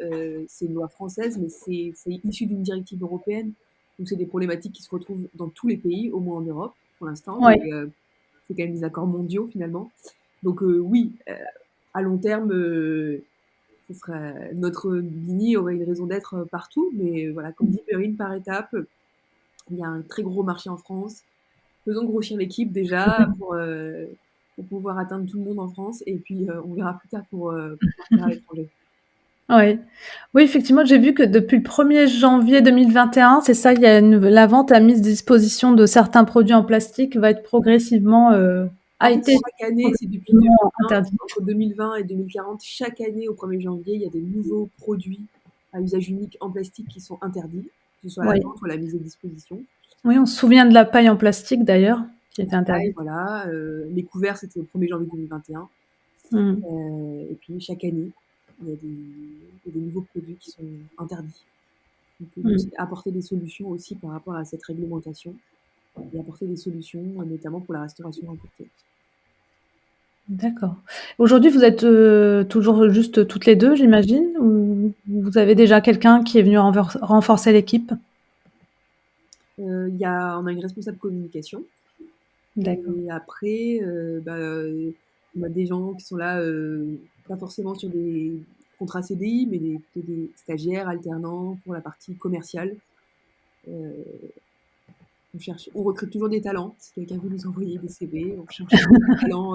c'est une loi française, mais c'est issu d'une directive européenne. Donc, c'est des problématiques qui se retrouvent dans tous les pays, au moins en Europe, pour l'instant. ouais. Mais c'est quand même des accords mondiaux, finalement. Donc, oui, à long terme, ce serait, notre Bini aurait une raison d'être partout. Mais voilà, comme dit Perrine, par étapes, il y a un très gros marché en France. Faisons grossir l'équipe déjà pour pouvoir atteindre tout le monde en France et puis on verra plus tard pour partir à l'étranger. Ouais. Oui, effectivement, j'ai vu que depuis le 1er janvier 2021, c'est ça, il y a la vente à mise à disposition de certains produits en plastique va être progressivement, En a fait, été chaque année, c'est depuis progressivement 2020, interdite. entre 2020 et 2040, chaque année au 1er janvier, il y a des nouveaux produits à usage unique en plastique qui sont interdits, que ce soit la Oui. vente ou la mise à disposition. Oui, on se souvient de la paille en plastique d'ailleurs, qui était Pareil, interdite. voilà, les couverts, c'était au 1er janvier 2021. Mmh. Et puis chaque année, il y a des nouveaux produits qui sont interdits. Donc, Mmh. apporter des solutions aussi par rapport à cette réglementation et apporter des solutions, notamment pour la restauration importée. D'accord. Aujourd'hui, vous êtes, toujours juste toutes les 2, j'imagine? Ou vous avez déjà quelqu'un qui est venu renforcer l'équipe? On a une responsable communication D'accord. et après, on a des gens qui sont là, pas forcément sur des contrats CDI, mais plutôt des stagiaires, alternants pour la partie commerciale. Heu, on recrute toujours des talents. Si quelqu'un veut nous envoyer des CV, on cherche toujours des talents,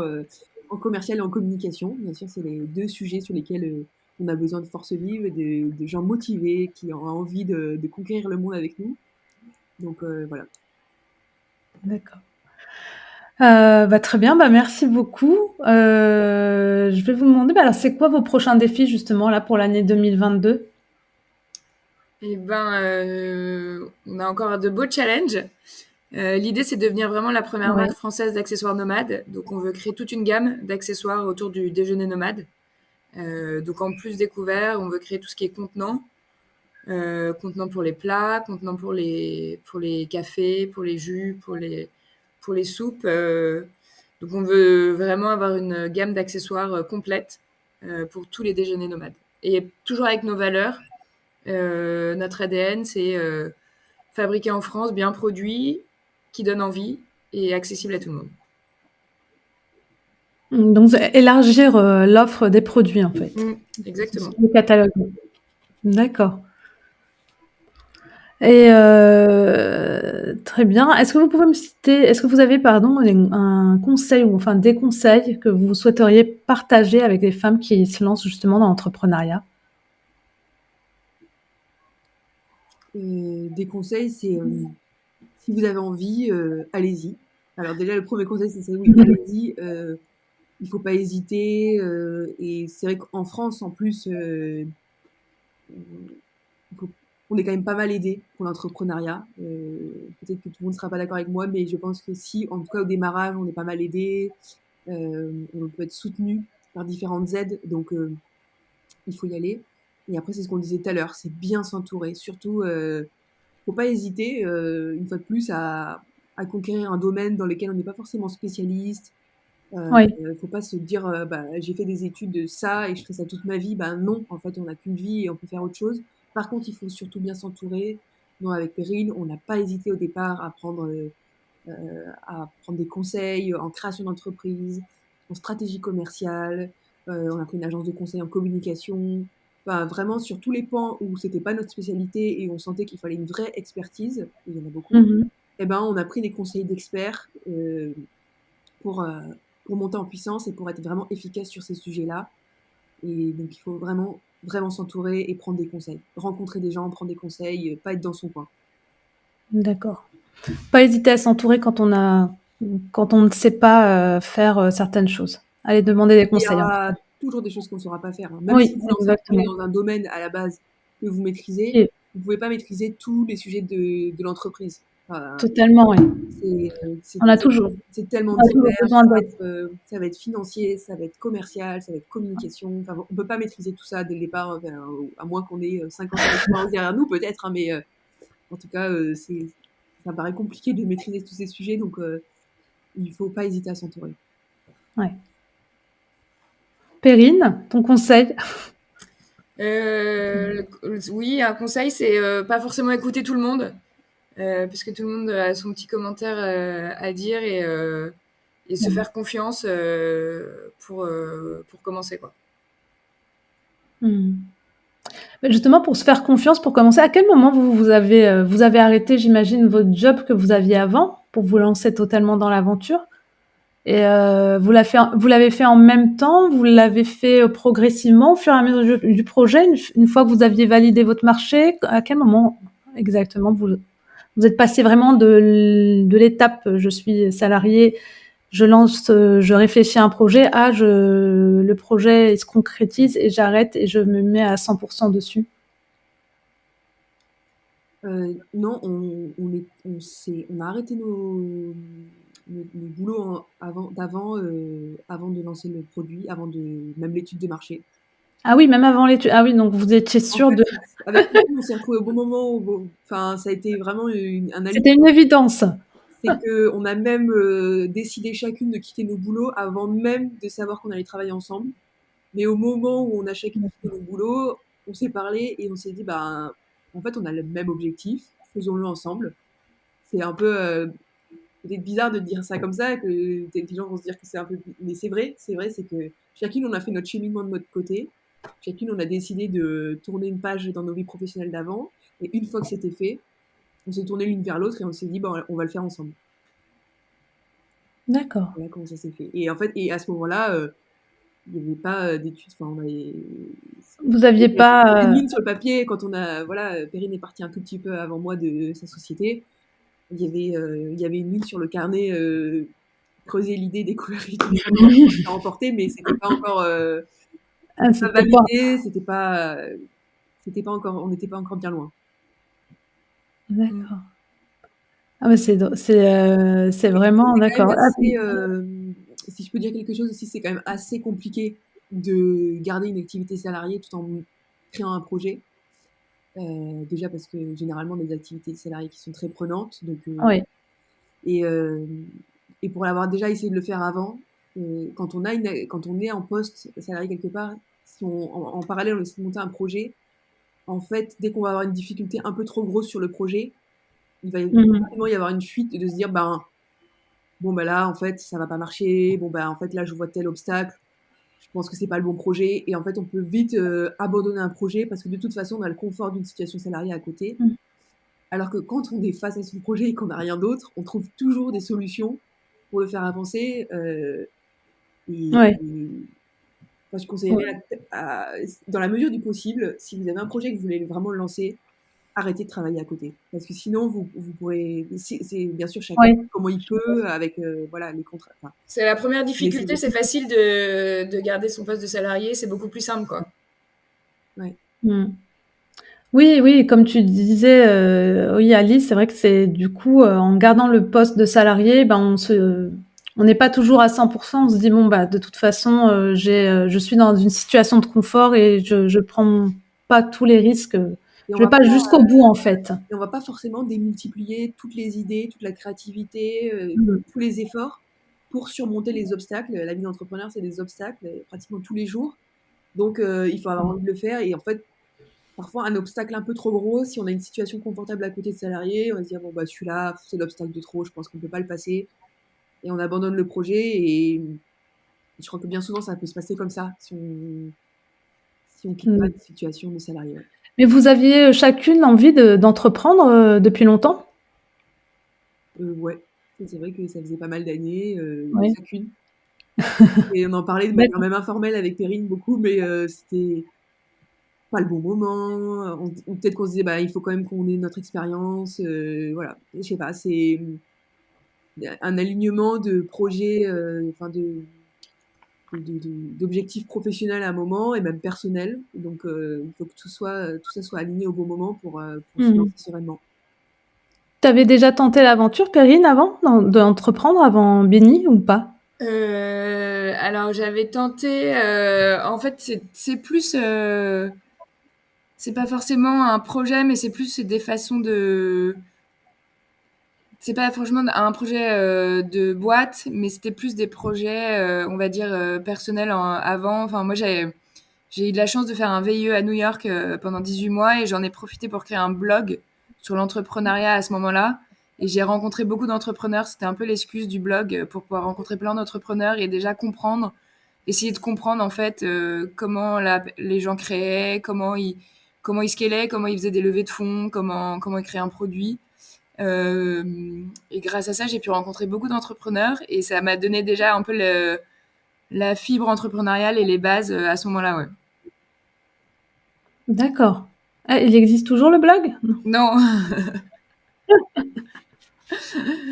en commercial et en communication. Bien sûr, c'est les 2 sujets sur lesquels, on a besoin de forces vives et de gens motivés qui ont envie de conquérir le monde avec nous. Donc voilà. D'accord. Bah, très bien, bah, merci beaucoup. Je vais vous demander, bah, alors c'est quoi vos prochains défis justement là pour l'année 2022? Et ben, on a encore de beaux challenges. L'idée, c'est de devenir vraiment la première Ouais. marque française d'accessoires nomades. Donc, on veut créer toute une gamme d'accessoires autour du déjeuner nomade. Donc, en plus des couverts, on veut créer tout ce qui est contenant. Contenant pour les plats, contenant pour les cafés, pour les jus, pour les soupes. Donc, on veut vraiment avoir une gamme d'accessoires complète pour tous les déjeuners nomades. Et toujours avec nos valeurs. Notre ADN, c'est fabriqué en France, bien produit, qui donne envie et accessible à tout le monde. Donc élargir, l'offre des produits en fait, Exactement. le catalogue. D'accord. Et très bien. Est-ce que vous pouvez me citer est-ce que vous avez pardon un conseil ou enfin des conseils que vous souhaiteriez partager avec des femmes qui se lancent justement dans l'entrepreneuriat? Des conseils, c'est si vous avez envie, allez-y. Alors déjà, le premier conseil, c'est oui, allez-y. Il faut pas hésiter. Et c'est vrai qu'en France, en plus, il faut on est quand même pas mal aidé pour l'entrepreneuriat. Peut-être que tout le monde ne sera pas d'accord avec moi, mais je pense que si, en tout cas au démarrage, on est pas mal aidé. On peut être soutenu par différentes aides, donc il faut y aller. Et après, c'est ce qu'on disait tout à l'heure, c'est bien s'entourer. Surtout, faut pas hésiter, une fois de plus, à conquérir un domaine dans lequel on n'est pas forcément spécialiste. Oui. Faut pas se dire, bah, j'ai fait des études de ça et je ferai ça toute ma vie. Ben non, en fait, on n'a qu'une vie et on peut faire autre chose. Par contre, il faut surtout bien s'entourer. Nous, avec Perrine, on n'a pas hésité au départ à prendre des conseils en création d'entreprise, en stratégie commerciale. On a pris une agence de conseil en communication. Enfin, vraiment, sur tous les pans où c'était pas notre spécialité et on sentait qu'il fallait une vraie expertise, et il y en a beaucoup, Mhm. eh ben, on a pris des conseils d'experts pour, euh, pour monter en puissance et pour être vraiment efficace sur ces sujets-là. Et donc, il faut vraiment, vraiment s'entourer et prendre des conseils. Rencontrer des gens, prendre des conseils, pas être dans son coin. D'accord. Pas hésiter à s'entourer quand on ne sait pas faire certaines choses. Aller demander des Il y conseils en tout aura cas. toujours des choses qu'on ne saura pas faire, hein. Même Oui, si vous lancez un projet exactement. dans un domaine à la base que vous maîtrisez, Et vous ne pouvez pas maîtriser tous les sujets de l'entreprise. Enfin, totalement, oui. c'est c'est- On a c'est- toujours, c'est tellement on a toujours divers, besoin d'aide. ça va être financier, ça va être commercial, ça va être communication. Enfin, on ne peut pas maîtriser tout ça dès le départ, enfin, à moins qu'on ait 5 ans d'expérience derrière nous, peut-être, hein, mais en tout cas, ça me paraît compliqué de maîtriser tous ces sujets, donc il ne faut pas hésiter à s'entourer. Ouais. Perrine, ton conseil? Oui, un conseil, c'est pas forcément écouter tout le monde, parce que tout le monde a son petit commentaire à dire et se faire confiance pour commencer, quoi. Hmm. Justement, pour se faire confiance, pour commencer, à quel moment vous avez arrêté, j'imagine, votre job que vous aviez avant pour vous lancer totalement dans l'aventure? Et vous l'avez fait en même temps? Vous l'avez fait progressivement au fur et à mesure du projet, une fois que vous aviez validé votre marché? À quel moment exactement vous êtes passé vraiment de l'étape je suis salarié, je lance, je réfléchis à un projet, le projet il se concrétise et j'arrête et je me mets à 100% dessus? Non, on a arrêté nos boulots avant de lancer le produit, avant même l'étude de marché. Ah oui, même avant l'étude. Ah oui, donc vous étiez En sûr fait, de. avec Christine, on s'est retrouvés au bon moment, enfin, ça a été vraiment un C'était une alignement. évidence. C'est qu'on a même décidé chacune de quitter nos boulots avant même de savoir qu'on allait travailler ensemble. Mais au moment où on a chacune quitté nos boulots, on s'est parlé et on s'est dit, bah, en fait, on a le même objectif, faisons-le ensemble. C'est un peu peut-être bizarre de dire ça comme ça, que peut-être les gens vont se dire que c'est un peu. Mais c'est vrai, c'est que chacune, on a fait notre cheminement de notre côté. Chacune, on a décidé de tourner une page dans nos vies professionnelles d'avant. Et une fois que c'était fait, on s'est tourné l'une vers l'autre et on s'est dit, bah, on va le faire ensemble. D'accord. Voilà comment ça s'est fait. Et en fait, et à ce moment-là, il n'y avait pas d'études. Enfin, Vous aviez il y avait une pas. ligne sur le papier quand on a. Voilà, Perrine est partie un tout petit peu avant moi de sa société. Il y avait une ligne sur le carnet, creuser l'idée, découvrir l'idée, à remporter, mais c'était pas encore, Ah, pas c'était pas. validé, c'était pas encore, on n'était pas encore bien loin. Mm. D'accord. Ah mais c'est vraiment C'est quand même d'accord. Ah, assez, si je peux dire quelque chose aussi, c'est quand même assez compliqué de garder une activité salariée tout en créant un projet. Déjà parce que généralement des activités salariées qui sont très prenantes, donc oui. et, euh, et pour l'avoir déjà essayé de le faire avant, quand on est en poste salarié quelque part, si en parallèle on essaie de monter un projet, en fait, dès qu'on va avoir une difficulté un peu trop grosse sur le projet, il va Mhm. rapidement y avoir une fuite de se dire, ben, bon, ben là, en fait, ça va pas marcher, bon, ben, en fait, là, je vois tel obstacle, je pense que c'est pas le bon projet, et en fait, on peut vite abandonner un projet parce que de toute façon, on a le confort d'une situation salariée à côté. Mhm. Alors que quand on est face à son projet et qu'on n'a rien d'autre, on trouve toujours des solutions pour le faire avancer. Ouais. Moi, je Ouais. conseillerais, dans la mesure du possible, si vous avez un projet que vous voulez vraiment le lancer, arrêtez de travailler à côté. Parce que sinon, vous pourrez. C'est bien sûr chacun Ouais. comment il peut, avec voilà, les contrats. Enfin, C'est la première mais difficulté, c'est facile de garder son poste de salarié, c'est beaucoup plus simple, quoi. ouais. Mhm. Oui, oui, comme tu disais, oui, Alice, c'est vrai que c'est du coup, en gardant le poste de salarié, ben, on n'est pas toujours à 100%. On se dit: «Bon, bah, de toute façon, je suis dans une situation de confort et je prends pas tous les risques, Et on je vais va pas jusqu'au bout, en fait». Et on va pas forcément démultiplier toutes les idées, toute la créativité, Mmh. tous les efforts pour surmonter les obstacles. La vie d'entrepreneur, c'est des obstacles pratiquement tous les jours. Donc, il faut avoir envie de le faire. Et en fait, parfois, un obstacle un peu trop gros, si on a une situation confortable à côté de salarié, on va se dire, bon, bah, celui-là, c'est l'obstacle de trop, je pense qu'on peut pas le passer. Et on abandonne le projet. Et je crois que bien souvent, ça peut se passer comme ça, si on quitte pas Mmh. une situation de salarié. Ouais. Mais vous aviez, chacune envie d'entreprendre, depuis longtemps? Ouais. C'est vrai que ça faisait pas mal d'années, Oui. chacune. Et on en parlait de manière D'accord. même informelle avec Perrine beaucoup, mais c'était pas le bon moment. Ou peut-être qu'on se disait, bah, il faut quand même qu'on ait notre expérience. Voilà. Je sais pas, c'est un alignement de projets, enfin d'objectifs professionnels à un moment et même personnels. Donc, il faut que tout ça soit aligné au bon moment pour se Mmh. lancer sereinement. Tu avais déjà tenté l'aventure, Perrine, avant, d'entreprendre avant Béni ou pas? Alors j'avais tenté, en fait c'est plus, c'est pas forcément un projet, mais c'est des façons de, c'est pas franchement un projet de boîte, mais c'était plus des projets, on va dire, personnels avant. Enfin, moi, j'ai eu de la chance de faire un VIE à New York pendant 18 mois et j'en ai profité pour créer un blog sur l'entrepreneuriat à ce moment-là. Et j'ai rencontré beaucoup d'entrepreneurs. C'était un peu l'excuse du blog pour pouvoir rencontrer plein d'entrepreneurs et déjà comprendre, essayer de comprendre en fait comment les gens créaient, comment ils scalaient, comment ils faisaient des levées de fonds, comment ils créaient un produit. Euh, et grâce à ça, j'ai pu rencontrer beaucoup d'entrepreneurs et ça m'a donné déjà un peu la fibre entrepreneuriale et les bases à ce moment-là. Ouais. D'accord. Ah, il existe toujours le blog? Non. Non,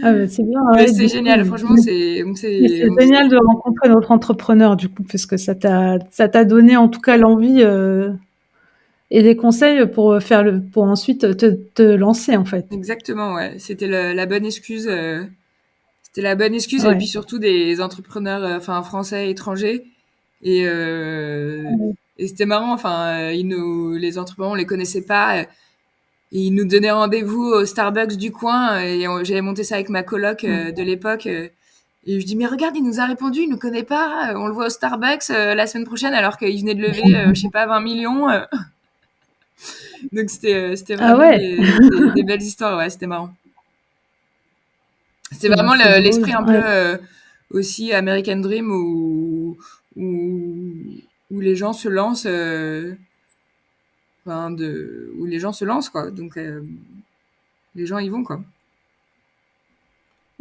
Ah bah, c'est bien, mais ouais, c'est du coup, génial. Franchement, mais c'est génial de rencontrer d'autres entrepreneurs, du coup, parce que ça t'a donné en tout cas l'envie, et des conseils pour pour ensuite te lancer, en fait. exactement. Ouais, c'était la bonne excuse. C'était la bonne excuse et Ouais. puis surtout des entrepreneurs, enfin français, étrangers. Et, euh, et c'était marrant. Enfin, les entrepreneurs, on les connaissait pas. Et ils nous donnaient rendez-vous au Starbucks du coin et j'avais monté ça avec ma coloc de l'époque. Et je dis mais regarde, il nous a répondu, il nous connaît pas. On le voit au Starbucks la semaine prochaine alors qu'il venait de lever, je sais pas, 20 millions. Donc c'était Ah vraiment ouais, des belles histoires. Ouais, c'était marrant. C'est c'est vraiment c'est drôle. l'esprit un peu Ouais. aussi American Dream où, où les gens se lancent, enfin où les gens se lancent quoi. Donc les gens y vont quoi.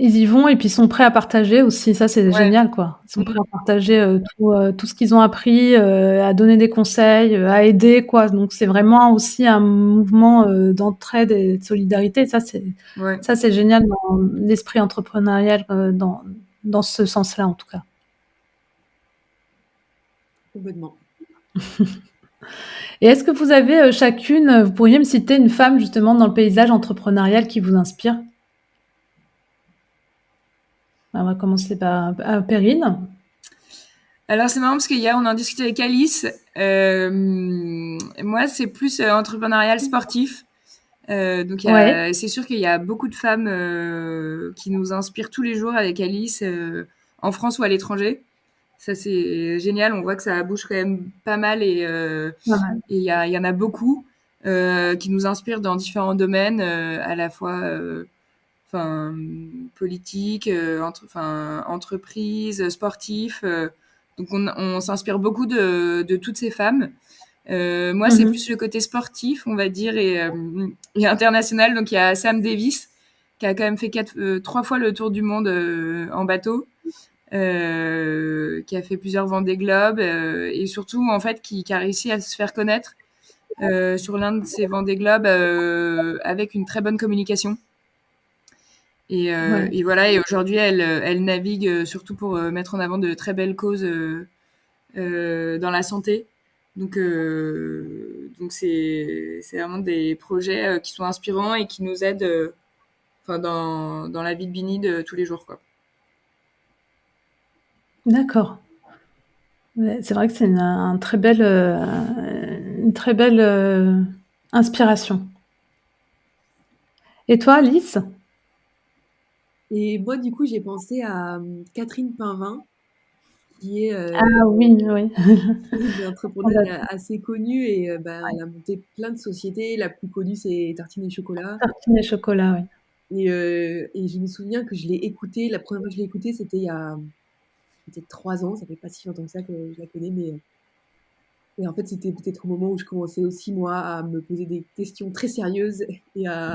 Ils y vont et puis ils sont prêts à partager aussi, ça c'est Ouais. génial, quoi. Ils sont Mhm. prêts à partager, tout ce qu'ils ont appris, à donner des conseils, à aider, quoi. Donc c'est vraiment aussi un mouvement, d'entraide et de solidarité. Ouais. Ça c'est génial dans l'esprit entrepreneurial, dans ce sens-là, en tout cas. Complètement. Et est-ce que vous avez, chacune, vous pourriez me citer une femme justement dans le paysage entrepreneurial qui vous inspire? On va commencer par, Perrine. Alors c'est marrant parce qu'hier on en discutait avec Alice. Moi c'est plus entrepreneurial sportif. Donc Ouais, c'est sûr qu'il y a beaucoup de femmes qui nous inspirent tous les jours avec Alice en France ou à l'étranger. Ça c'est génial. On voit que ça bouge quand même pas mal pas mal. et il y en a beaucoup qui nous inspirent dans différents domaines, à la fois enfin politique, enfin entreprise, sportif. Donc on s'inspire beaucoup de toutes ces femmes. Moi, c'est Mmh. plus le côté sportif, on va dire, et international. Donc, il y a Sam Davis qui a quand même fait 3 fois le tour du monde en bateau, qui a fait plusieurs Vendée Globe et surtout, en fait, qui a réussi à se faire connaître sur l'un de ces Vendée Globe avec une très bonne communication. Ouais. Et voilà, et aujourd'hui, elle navigue surtout pour mettre en avant de très belles causes dans la santé. Donc c'est vraiment des projets qui sont inspirants et qui nous aident dans la vie de Bini de tous les jours, quoi. D'accord. Ouais, c'est vrai que c'est une très belle inspiration. Et toi, Alice? Et moi, du coup, j'ai pensé à Catherine Painvin, qui est Ah oui, oui. une On entrepreneuse a assez connue et ouais, elle a monté plein de sociétés. La plus connue, c'est Tartines et Chocolat. tartines et chocolat, oui. Et je me souviens que je l'ai écoutée, la première fois que je l'ai écoutée, c'était il y a peut-être 3 ans. Ça fait pas si longtemps que ça que je la connais, mais et en fait, c'était peut-être au moment où je commençais aussi, moi, à me poser des questions très sérieuses et à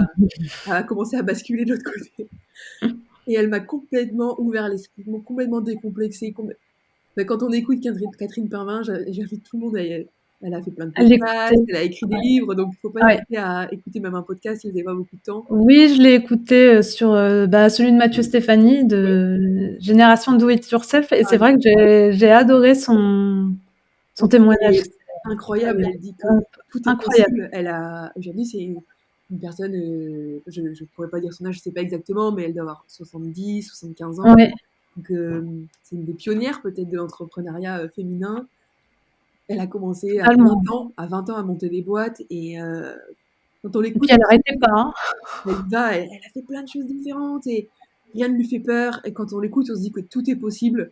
commencer à basculer de l'autre côté. Et elle m'a complètement ouvert l'esprit, complètement décomplexé. Quand on écoute Catherine Parvin, j'invite tout le monde. Elle a fait plein de À l'écouter. podcasts, elle a écrit des Ouais. livres, donc il ne faut pas Ouais. hésiter à écouter même un podcast si vous n'avez pas beaucoup de temps. Oui, je l'ai écouté sur celui de Mathieu Stéphanie Oui, de Génération Do It Yourself et c'est pareil. vrai que j'ai adoré son témoignage. C'est incroyable, elle dit que Euh, tout est Incroyable. possible. Aujourd'hui, c'est une personne, je ne pourrais pas dire son âge, je ne sais pas exactement, mais elle doit avoir 70, 75 ans. Ouais, Donc, c'est une des pionnières peut-être de l'entrepreneuriat féminin. Elle a commencé totalement. À 20 ans à monter des boîtes et quand on Et l'écoute, puis elle n'arrêtait pas, hein. elle y va, elle a fait plein de choses différentes et rien ne lui fait peur. Et quand on l'écoute, on se dit que tout est possible.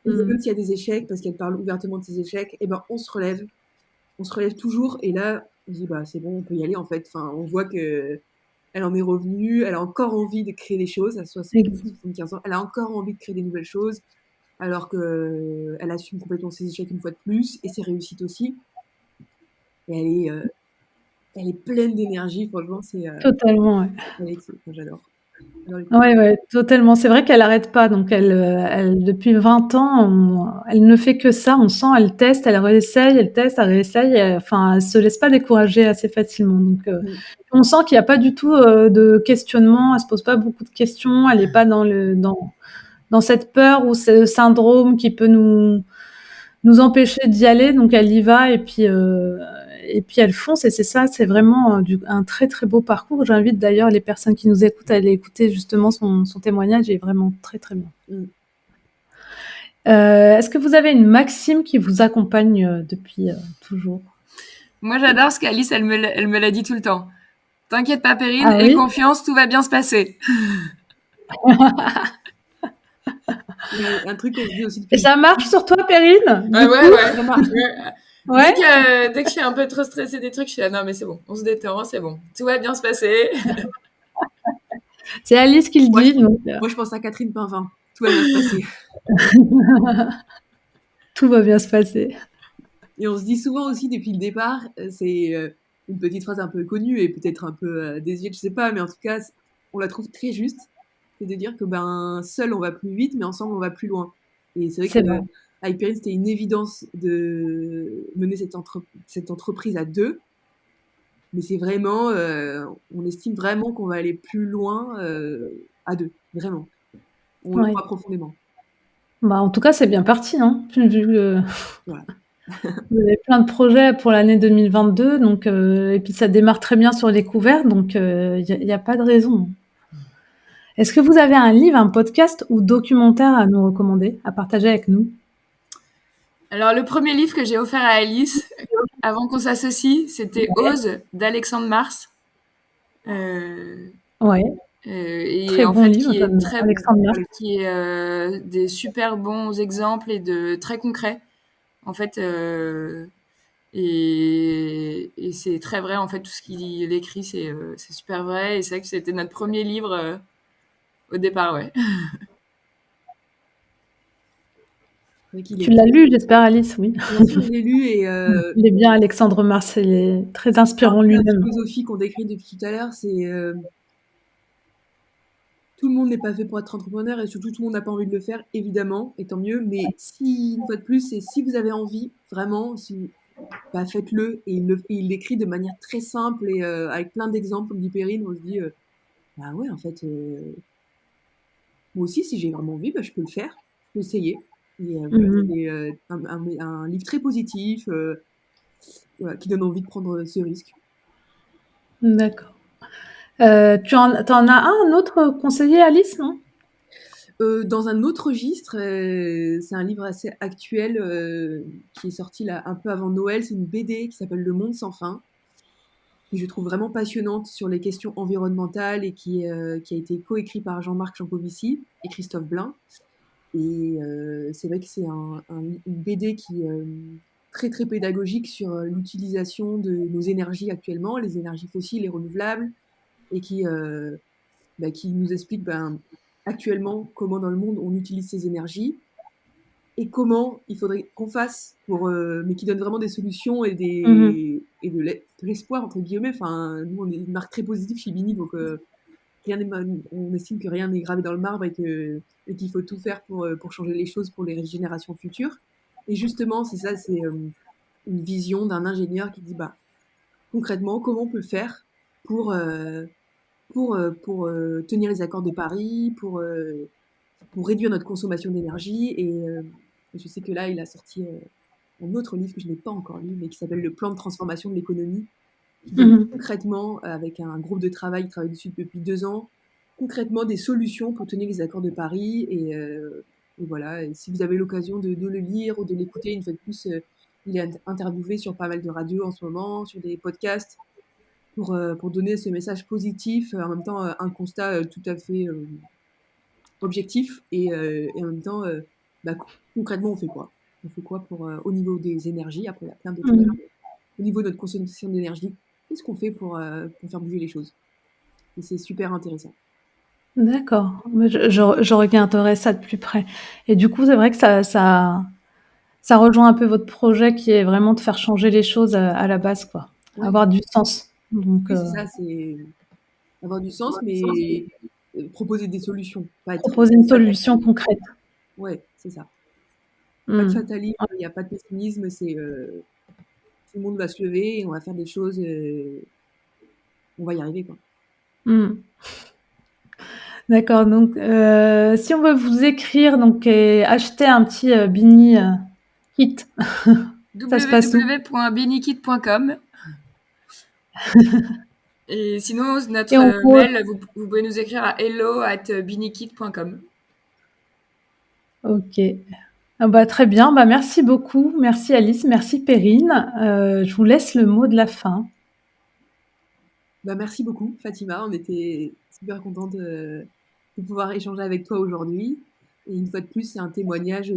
Et même Mm. s'il y a des échecs, parce qu'elle parle ouvertement de ses échecs, et ben on se relève toujours. Et là, on se dit bah c'est bon, on peut y aller en fait. Enfin, on voit que elle en est revenue, elle a encore envie de créer des choses à 70, Ex- 75 ans. Elle a encore envie de créer des nouvelles choses, alors que elle assume complètement ses échecs une fois de plus et ses réussites aussi. Et elle est pleine d'énergie. Franchement, Totalement, ouais. elle est excellente. Enfin, j'adore. J'adore l'écouter. Ouais, ouais, totalement. C'est vrai qu'elle arrête pas. Donc elle depuis 20 ans, elle ne fait que ça. On sent, elle teste, elle réessaye, elle teste, elle réessaye. Enfin, elle se laisse pas décourager assez facilement. Donc Mm. on sent qu'il n'y a pas du tout de questionnement. Elle se pose pas beaucoup de questions. Elle n'est pas dans cette peur ou ce syndrome qui peut nous empêcher d'y aller. Donc elle y va et puis elle fonce. Et c'est ça, c'est vraiment un très très beau parcours. J'invite d'ailleurs les personnes qui nous écoutent à aller écouter justement son témoignage. Il est vraiment très très bien. Mm. Est-ce que vous avez une maxime qui vous accompagne depuis toujours? Moi, j'adore parce qu'Alice, elle me l'a dit tout le temps. T'inquiète pas, Perrine, Ah aie oui? confiance, tout va bien se passer. Il y a un truc qu'on se dit aussi Et depuis le ça marche début. sur toi, Perrine, Ouais, du coup? ouais. Ça marche. Ouais. Ouais? Dès que je suis un peu trop stressée des trucs, je suis là, non, mais c'est bon, on se détend, c'est bon, tout va bien se passer. C'est Alice qui le Moi, dit. Donc, moi, je pense à Catherine Painvin. Tout va bien se passer. tout va bien se passer. Et on se dit souvent aussi depuis le départ, c'est une petite phrase un peu connue et peut-être un peu désuète, je sais pas, mais en tout cas, on la trouve très juste. C'est de dire que ben seul on va plus vite, mais ensemble on va plus loin. Et c'est vrai que C'est vrai. avec Perrine, c'était une évidence de mener cette entreprise à deux. Mais c'est vraiment, on estime vraiment qu'on va aller plus loin à deux, vraiment. On le Ouais. croit profondément. Bah, en tout cas, c'est bien parti, hein, vu que Voilà. vous avez plein de projets pour l'année 2022, donc et puis ça démarre très bien sur les couverts, donc il y a pas de raison. Est-ce que vous avez un livre, un podcast ou documentaire à nous recommander, à partager avec nous? Alors, le premier livre que j'ai offert à Alice, avant qu'on s'associe, c'était Ouais. Ose d'Alexandre Mars. Euh, Ouais, et très en bon fait, livre, j'aime Alexandre Mers. qui est des super bons exemples et de très concrets. En fait, et c'est très vrai, en fait, tout ce qu'il écrit, c'est super vrai. Et c'est vrai que c'était notre premier livre au départ, ouais. C'est vrai qu'il Tu est l'as lu, j'espère, Alice? Oui. bien sûr, je l'ai lu et Il est bien, Alexandre Mars, il est très c'est un inspirant peu la lui-même. philosophie qu'on décrit depuis tout à l'heure, c'est tout le monde n'est pas fait pour être entrepreneur et surtout tout le monde n'a pas envie de le faire, évidemment, et tant mieux. Mais si, une fois de plus, c'est si vous avez envie, vraiment, si, bah, faites-le. Et il l'écrit de manière très simple et avec plein d'exemples, comme dit Perrine, on se dit, bah ouais, en fait, moi aussi, si j'ai vraiment envie, bah, je peux le faire, je peux essayer. Et voilà, Mmh. c'est un livre très positif. voilà, qui donne envie de prendre ce risque. D'accord. T'en as un autre conseiller, Alice, non? Dans un autre registre, c'est un livre assez actuel qui est sorti là un peu avant Noël. C'est une BD qui s'appelle Le Monde sans fin, que je trouve vraiment passionnante sur les questions environnementales et qui a été coécrit par Jean-Marc Jancovici et Christophe Blain. Et c'est vrai que c'est une BD qui est très très pédagogique sur l'utilisation de nos énergies actuellement, les énergies fossiles et renouvelables, et qui nous explique actuellement comment dans le monde on utilise ces énergies et comment il faudrait qu'on fasse mais qui donne vraiment des solutions et de l'espoir entre guillemets. Enfin, nous on est une marque très positive chez Bini, donc on estime que rien n'est gravé dans le marbre et qu'il faut tout faire pour changer les choses pour les générations futures. Et justement, c'est une vision d'un ingénieur qui dit concrètement comment on peut faire pour tenir les accords de Paris, pour réduire notre consommation d'énergie. Et je sais que là, il a sorti un autre livre que je n'ai pas encore lu, mais qui s'appelle Le plan de transformation de l'économie, qui donne concrètement, avec un groupe de travail qui travaille dessus depuis 2 ans, concrètement des solutions pour tenir les accords de Paris. Et voilà, et si vous avez l'occasion de le lire ou de l'écouter, une fois de plus, il est interviewé sur pas mal de radios en ce moment, sur des podcasts, pour donner ce message positif, en même temps un constat tout à fait objectif, et en même temps, concrètement, on fait quoi? On fait quoi au niveau des énergies? Après, il y a plein d'autres choses. Au niveau de notre consommation d'énergie, qu'est-ce qu'on fait pour faire bouger les choses? Et c'est super intéressant. D'accord. Mais je regarderai ça de plus près. Et du coup, c'est vrai que ça rejoint un peu votre projet qui est vraiment de faire changer les choses à la base, quoi. Ouais. Avoir du sens. Donc, Oui, c'est ça, c'est avoir du sens, mais proposer des solutions. proposer une solution concrète. Ouais, c'est ça. Pas de fatalisme, il n'y a pas de pessimisme, tout le monde va se lever et on va faire des choses, on va y arriver, quoi. D'accord, donc si on veut vous écrire donc, et acheter un petit Bini kit, ça se passe où? www.binikit.com. Et sinon, notre Et mail, vous pouvez nous écrire à hello@binikit.com. Ok. Ah très bien, merci beaucoup. Merci Alice, merci Perrine. Je vous laisse le mot de la fin. Merci beaucoup Fatima, on était super contente de pouvoir échanger avec toi aujourd'hui. Et une fois de plus, c'est un témoignage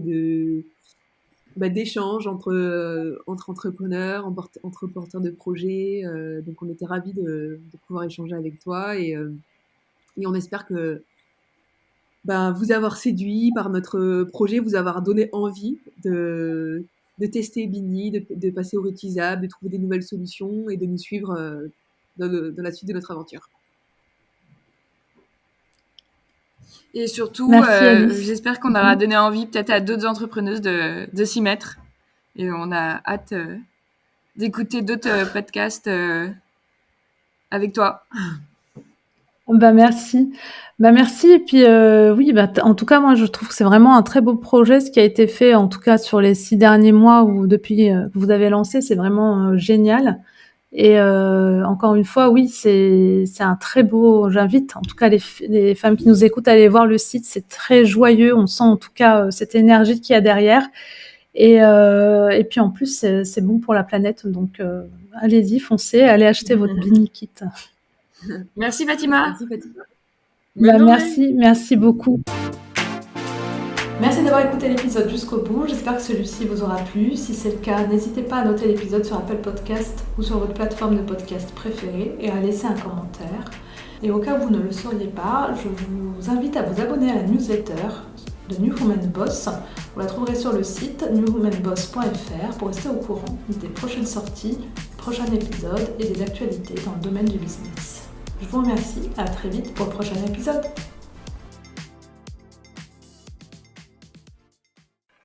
d'échange entre entrepreneurs, entre porteurs de projets. Donc on était ravis de pouvoir échanger avec toi, et on espère que vous avoir séduit par notre projet, vous avoir donné envie de tester Bini, de passer au réutilisable, de trouver des nouvelles solutions et de nous suivre dans la suite de notre aventure. Et surtout, j'espère qu'on aura donné envie peut-être à d'autres entrepreneuses de s'y mettre. Et on a hâte d'écouter d'autres podcasts avec toi. Merci. Merci. Et puis oui, en tout cas, moi, je trouve que c'est vraiment un très beau projet, ce qui a été fait, en tout cas sur les 6 derniers mois ou depuis que vous avez lancé, c'est vraiment génial. Et encore une fois, oui, c'est un très beau. J'invite en tout cas les femmes qui nous écoutent à aller voir le site. C'est très joyeux. On sent en tout cas cette énergie qu'il y a derrière. Et puis en plus, c'est bon pour la planète. Donc allez-y, foncez, allez acheter votre Bini kit. Merci Fatima. Merci beaucoup. Merci d'avoir écouté l'épisode jusqu'au bout. J'espère que celui-ci vous aura plu. Si c'est le cas, n'hésitez pas à noter l'épisode sur Apple Podcast ou sur votre plateforme de podcast préférée et à laisser un commentaire. Et au cas où vous ne le sauriez pas, je vous invite à vous abonner à la newsletter de New Woman Boss. Vous la trouverez sur le site newwomanboss.fr pour rester au courant des prochaines sorties, prochains épisodes et des actualités dans le domaine du business. Je vous remercie, à très vite pour le prochain épisode.